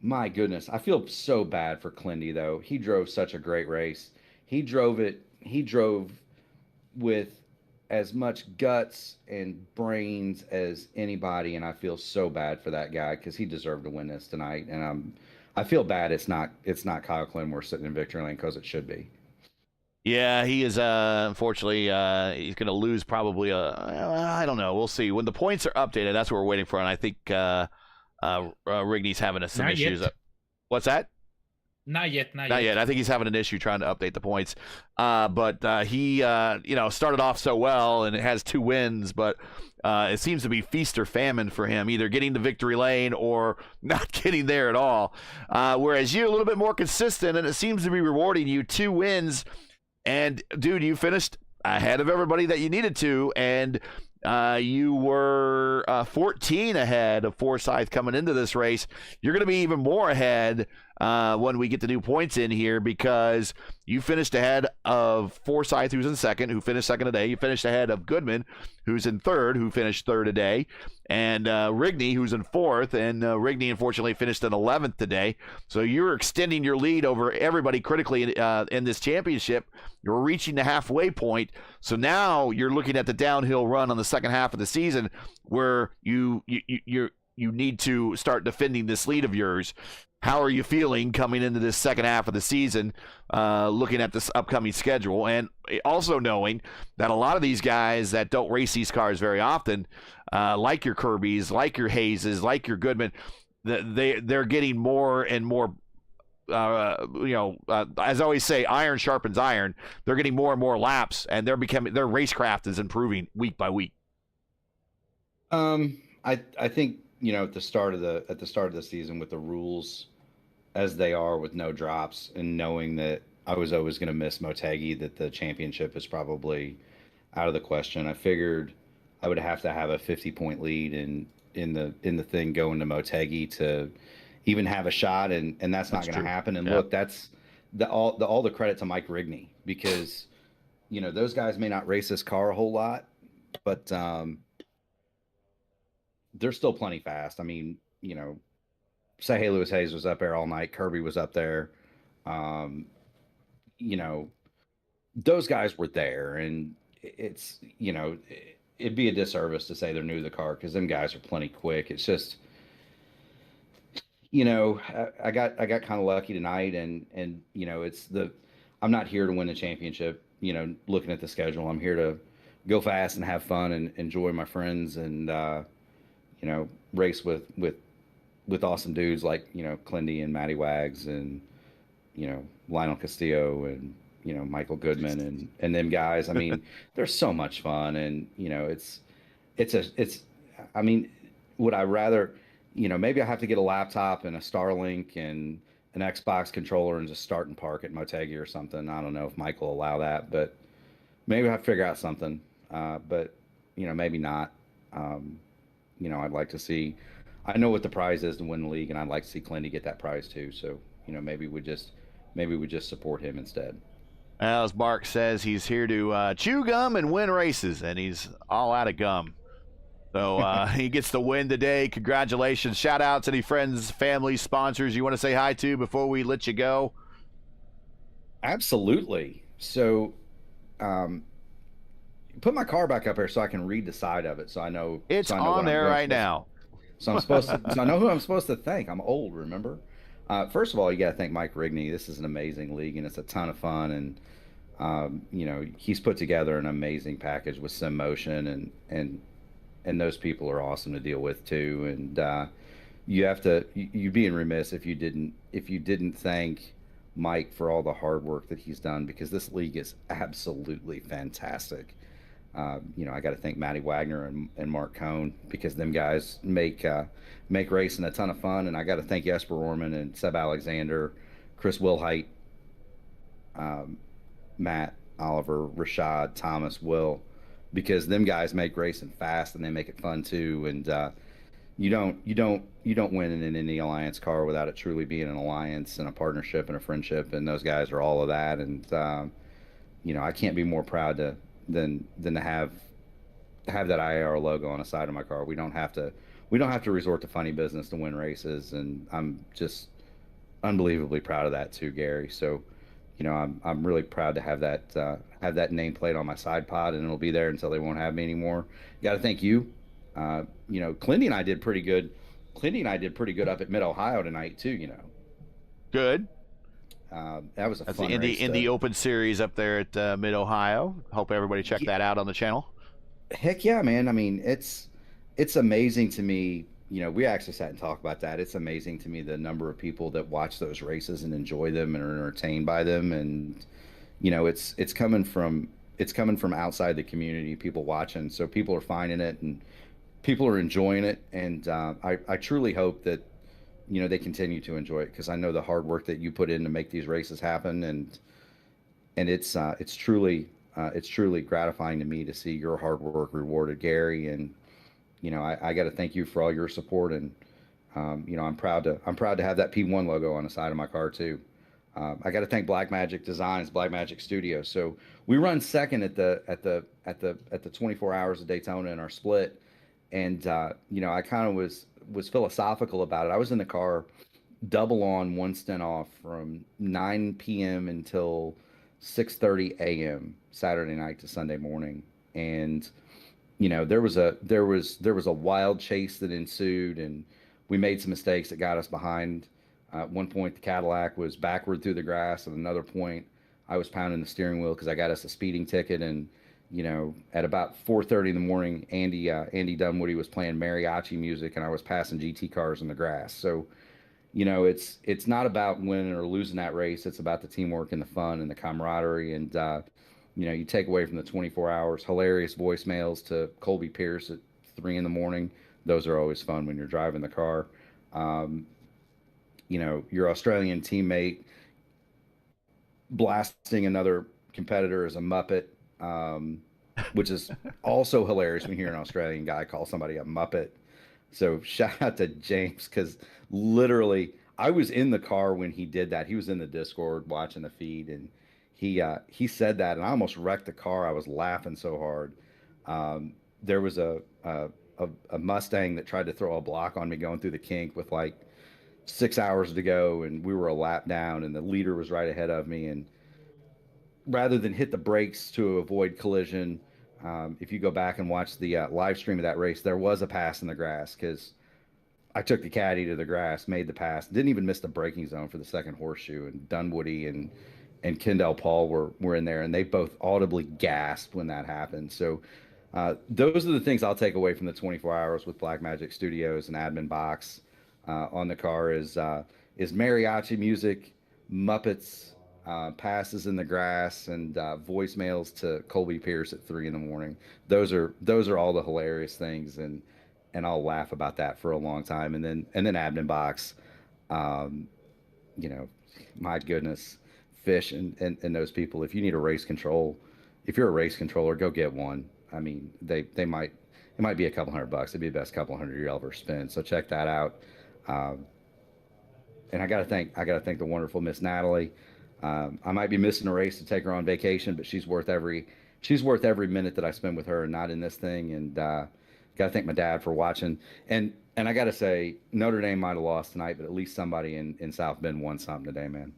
my goodness, I feel so bad for Clindy, though. He drove such a great race. He drove with as much guts and brains as anybody, and I feel so bad for that guy because he deserved to win this tonight. And I feel bad it's not Kyle Clinmore sitting in victory lane, because it should be. Yeah, he is. Unfortunately, he's going to lose probably. I don't know. We'll see when the points are updated. That's what we're waiting for, and I think Rigney's having some Not issues. yet. What's that? Not yet. Not yet. I think he's having an issue trying to update the points. But he, started off so well, and it has 2 wins, but it seems to be feast or famine for him, either getting the victory lane or not getting there at all. Whereas you're a little bit more consistent, and it seems to be rewarding you. 2 wins, and dude, you finished ahead of everybody that you needed to, and you were 14 ahead of Forsyth coming into this race. You're going to be even more ahead when we get the new points in here, because you finished ahead of Forsyth, who's in second, who finished second today. You finished ahead of Goodman, who's in third, who finished third today, and Rigney, who's in fourth. And Rigney, unfortunately, finished in 11th today. So you're extending your lead over everybody critically in this championship. You're reaching the halfway point. So now you're looking at the downhill run on the second half of the season, where you need to start defending this lead of yours. How are you feeling coming into this second half of the season, looking at this upcoming schedule, and also knowing that a lot of these guys that don't race these cars very often, like your Kirbys, like your Hayeses, like your Goodman, they're getting more and more, as I always say, iron sharpens iron. They're getting more and more laps, and their racecraft is improving week by week. I think, at the start of the season, with the rules as they are, with no drops, and knowing that I was always going to miss Motegi, that the championship is probably out of the question, I figured I would have to have a 50-point lead in the thing going to Motegi to even have a shot, and that's not going to happen. And look, that's all the credit to Mike Rigney, because those guys may not race this car a whole lot, but they're still plenty fast. I mean, say, hey, Lewis Hayes was up there all night. Kirby was up there. Those guys were there, and it's, it'd be a disservice to say they're new to the car, because them guys are plenty quick. It's just, I got kind of lucky tonight, and I'm not here to win the championship. Looking at the schedule, I'm here to go fast and have fun and enjoy my friends, and race with awesome dudes like Clindy and Matty Wags and Lionel Castillo and Michael Goodman and them guys. I mean, they're so much fun, and I mean, would I rather, maybe I have to get a laptop and a Starlink and an Xbox controller and just start and park at Motegi or something. I don't know if Mike will allow that, but maybe I have to figure out something. But maybe not. I'd like to see, I know what the prize is to win the league, and I'd like to see Clindy get that prize too. So, maybe we just support him instead. As Mark says, he's here to chew gum and win races, and he's all out of gum. So he gets the win today. Congratulations. Shout outs, any friends, family, sponsors you want to say hi to before we let you go? Absolutely. So, put my car back up here so I can read the side of it, so I know it's so I know on there right now. So so I know who I'm supposed to thank. I'm old, remember? First of all, you got to thank Mike Rigney. This is an amazing league, and it's a ton of fun. And he's put together an amazing package with Sim Motion, and those people are awesome to deal with too. And you'd be remiss if you didn't thank Mike for all the hard work that he's done, because this league is absolutely fantastic. I got to thank Matty Wagner and Mark Cohn, because them guys make racing a ton of fun. And I got to thank Jesper Orman and Seb Alexander, Chris Wilhite, Matt, Oliver, Rashad, Thomas, Will, because them guys make racing fast and they make it fun too. And you don't win in an Indy Alliance car without it truly being an alliance and a partnership and a friendship. And those guys are all of that. And I can't be more proud than to have that IR logo on the side of my car. We don't have to resort to funny business to win races, and I'm just unbelievably proud of that too, Gary. So, I'm really proud to have that nameplate on my side pod, and it'll be there until they won't have me anymore. Got to thank you. Clindy and I did pretty good. Clindy and I did pretty good up at Mid Ohio tonight too. Good. That was That's fun the race. Indy Open Series up there at Mid Ohio. Hope everybody check that out on the channel. Heck yeah, man. I mean, it's amazing to me. We actually sat and talked about that. It's amazing to me the number of people that watch those races and enjoy them and are entertained by them. And it's coming from outside the community, people watching. So people are finding it and people are enjoying it. And I truly hope that they continue to enjoy it, because I know the hard work that you put in to make these races happen, and it's truly gratifying to me to see your hard work rewarded, Gary. And I got to thank you for all your support, and I'm proud to have that P1 logo on the side of my car too. I got to thank Blackmagic Designs, Blackmagic Studios. So we run second at the 24 hours of Daytona in our split, and I kind of was philosophical about it. I was in the car double on one stint off from 9 p.m. until 6:30 a.m. Saturday night to Sunday morning, and there was a wild chase that ensued, and we made some mistakes that got us behind. At one point, the Cadillac was backward through the grass. At another point, I was pounding the steering wheel because I got us a speeding ticket. And at about 4:30 in the morning, Andy Dunwoody was playing mariachi music, and I was passing GT cars in the grass. So, it's not about winning or losing that race. It's about the teamwork and the fun and the camaraderie. And you take away from the 24 hours, hilarious voicemails to Colby Pierce at 3 in the morning. Those are always fun when you're driving the car. Your Australian teammate blasting another competitor as a Muppet, which is also hilarious when you hear an Australian guy call somebody a Muppet. So shout out to James, because literally I was in the car when he did that. He was in the Discord watching the feed, and he said that, and I almost wrecked the car. I was laughing so hard. There was a Mustang that tried to throw a block on me going through the kink with like 6 hours to go, and we were a lap down, and the leader was right ahead of me. And rather than hit the brakes to avoid collision, if you go back and watch the live stream of that race, there was a pass in the grass because I took the caddy to the grass, made the pass, didn't even miss the braking zone for the second horseshoe, and Dunwoody and Kendall Paul were in there, and they both audibly gasped when that happened. So those are the things I'll take away from the 24 hours with Blackmagic Studios and Admin Box on the car is mariachi music, Muppets, passes in the grass, and voicemails to Colby Pierce at 3 in the morning. Those are all the hilarious things, and I'll laugh about that for a long time. And then Admin Box, my goodness, Fish and those people. If you need a race control, if you're a race controller, go get one. I mean, it might be a couple $100. It'd be the best couple $100 you'll ever spend. So check that out. And I gotta thank the wonderful Miss Natalie. I might be missing a race to take her on vacation, but she's worth every minute that I spend with her and not in this thing. And gotta thank my dad for watching. And I gotta say, Notre Dame might have lost tonight, but at least somebody in South Bend won something today, man.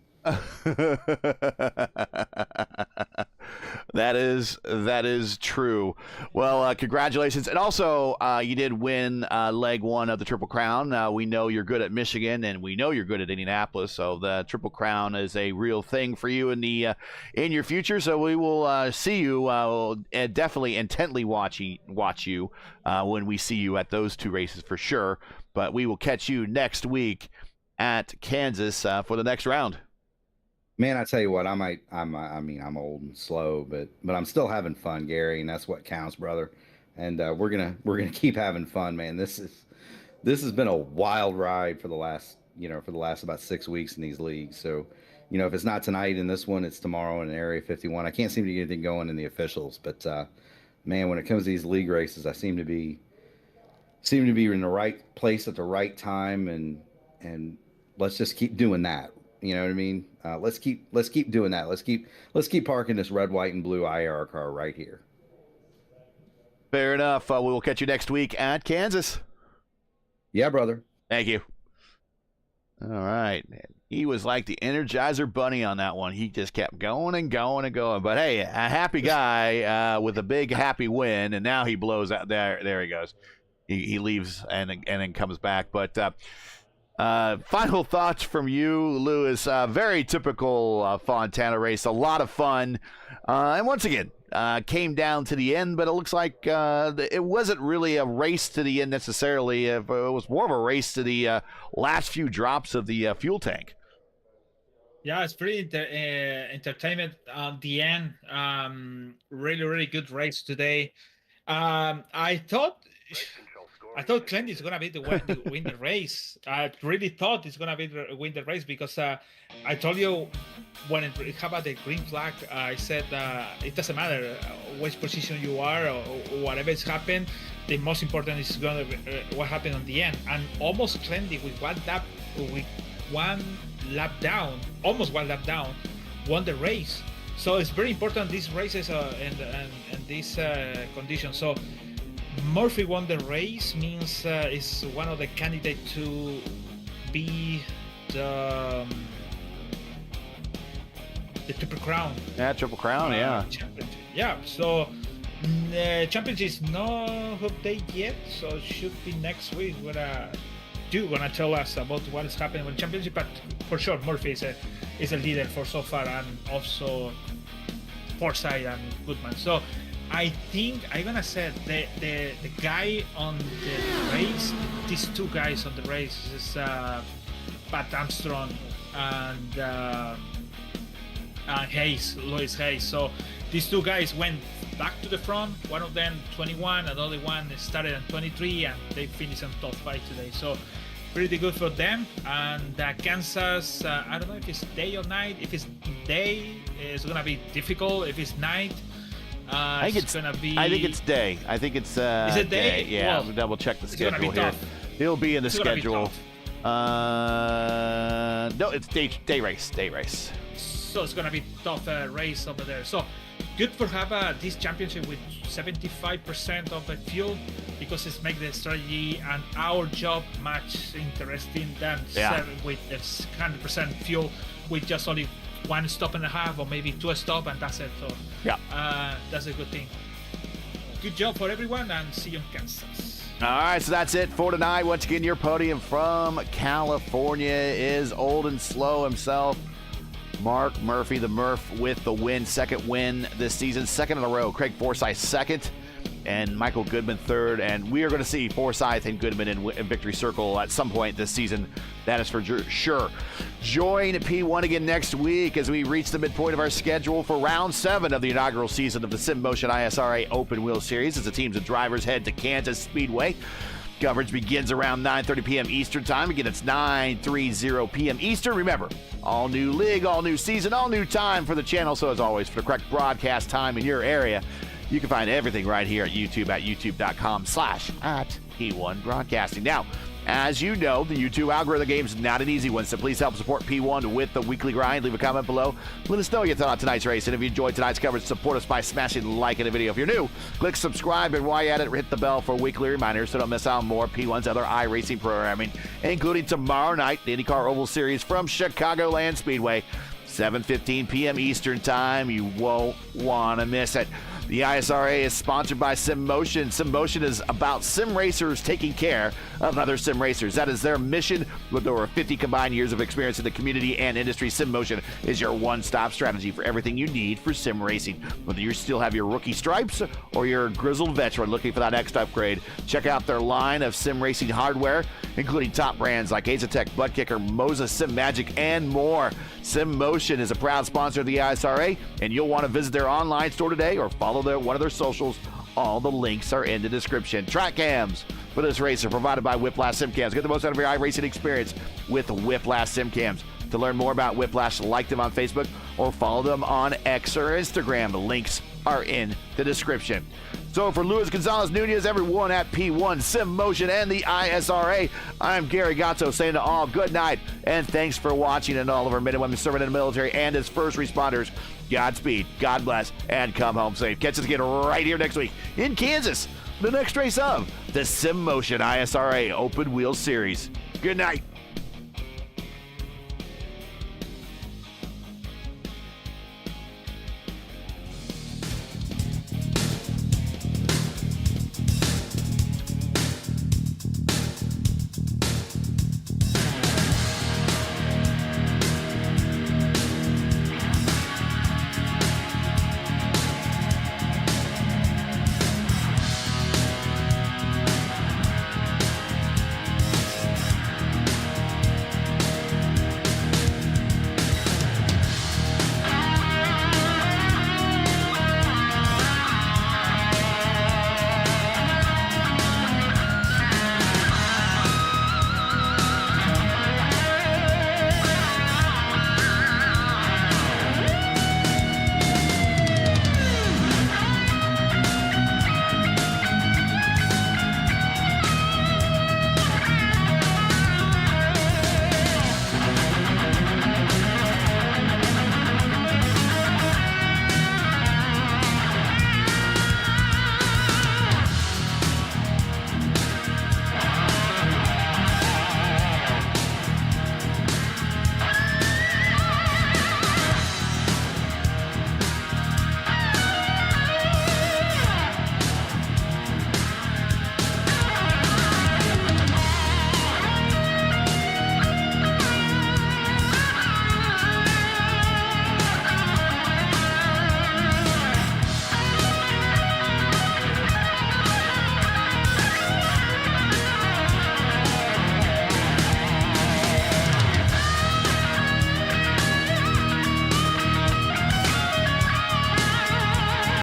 That is true. Well, congratulations. And also, you did win leg one of the Triple Crown. We know you're good at Michigan, and we know you're good at Indianapolis. So the Triple Crown is a real thing for you in your future. So we will see you, and definitely intently watch you when we see you at those two races for sure. But we will catch you next week at Kansas for the next round. Man, I tell you what, I'm old and slow, but I'm still having fun, Gary, and that's what counts, brother. And we're gonna keep having fun, man. This has been a wild ride for the last about 6 weeks in these leagues. So, if it's not tonight in this one, it's tomorrow in Area 51. I can't seem to get anything going in the officials, but man, when it comes to these league races, I seem to be in the right place at the right time, and let's just keep doing that. You know what I mean? Let's keep doing that. Let's keep parking this red, white, and blue IR car right here. Fair enough. We will catch you next week at Kansas. Yeah, brother. Thank you. All right. He was like the Energizer Bunny on that one. He just kept going and going and going. But hey, a happy guy with a big happy win, and now he blows out. There he goes. He leaves and then comes back. But final thoughts from you, Lewis. Very typical Fontana race. A lot of fun. And once again, came down to the end, but it looks like it wasn't really a race to the end necessarily. It was more of a race to the last few drops of the fuel tank. Yeah, it's pretty entertainment at the end. Really, really good race today. I thought I thought Clendy is gonna be the one to win the race. I really thought it's gonna be win the race because I told you when it about the green flag, I said it doesn't matter which position you are or whatever has happened. The most important is gonna be what happened on the end. And almost Clendy with one lap down, almost one lap down, won the race. So it's very important these races and these conditions. So Murphy won the race means is one of the candidates to be the Triple Crown. Yeah, Triple Crown, yeah. Championship. Yeah, so championship is not updated yet, so it should be next week. Gonna tell us about what is happening with the championship, but for sure Murphy is a leader for so far, and also Forsyth and Goodman. So I think I'm gonna say the guy on the race, these two guys on the race is Pat Armstrong and Louis Hayes. So these two guys went back to the front. One of them 21, another one started at 23, and they finished on top 5 today. So pretty good for them. And Kansas, I don't know if it's day or night. If it's day, it's gonna be difficult. If it's night, I think it's gonna be. I think it's day. I think it's Is it day? Yeah, Well, we'll double check the it's gonna schedule be here. tough. It'll be in the It's gonna be schedule. tough. No, it's day race. So it's gonna be tough race over there. So good for have this championship with 75% of the fuel, because it's make the strategy and our job much interesting than with 100% fuel with just only 1 stop and a half or maybe 2 stops, and that's it. So that's a good thing. Good job for everyone, and see you in Kansas. All right, so that's it for tonight. Once again, your podium from California is old and slow himself, Mark Murphy, the Murph, with the win. Second win this season, second in a row. Craig Forsyth second, and Michael Goodman third. And we are going to see Forsyth and Goodman in Victory Circle at some point this season. That is for sure. Join P1 again next week as we reach the midpoint of our schedule for round 7 of the inaugural season of the SimMotion ISRA Open Wheel Series as the teams of drivers head to Kansas Speedway. Coverage begins around 9:30 p.m. Eastern Time. Again, it's 9:30 p.m. Eastern. Remember, all new league, all new season, all new time for the channel. So as always, for the correct broadcast time in your area, you can find everything right here at YouTube at youtube.com/P1 Broadcasting. Now, as you know, the YouTube algorithm game is not an easy one, so please help support P1 with the weekly grind. Leave a comment below. Let us know what you thought of tonight's race. And if you enjoyed tonight's coverage, support us by smashing like in the video. If you're new, click subscribe, and while you're at it, hit the bell for weekly reminders so don't miss out on more P1's other iRacing programming, including tomorrow night, the IndyCar Oval Series from Chicagoland Speedway, 7:15 p.m. Eastern Time. You won't want to miss it. The ISRA is sponsored by SimMotion. SimMotion is about sim racers taking care of other sim racers. That is their mission. With over 50 combined years of experience in the community and industry, SimMotion is your one-stop strategy for everything you need for sim racing. Whether you still have your rookie stripes or you're a grizzled veteran looking for that next upgrade, check out their line of sim racing hardware, including top brands like Azatek, Buttkicker, Moza, SimMagic, and more. SimMotion is a proud sponsor of the ISRA, and you'll want to visit their online store today or follow one of their socials. All the links are in the description. Track cams for this race are provided by Whiplash SimCams. Get the most out of your iRacing experience with Whiplash SimCams. To learn more about Whiplash, like them on Facebook or follow them on X or Instagram. The links are in the description. So for Luis Gonzalez Nunez, everyone at P1, SimMotion, and the ISRA, I'm Gary Gatto saying to all good night and thanks for watching, and all of our men and women serving in the military and as first responders, Godspeed, God bless, and come home safe. Catch us again right here next week in Kansas, the next race of the SimMotion ISRA Open Wheel Series. Good night.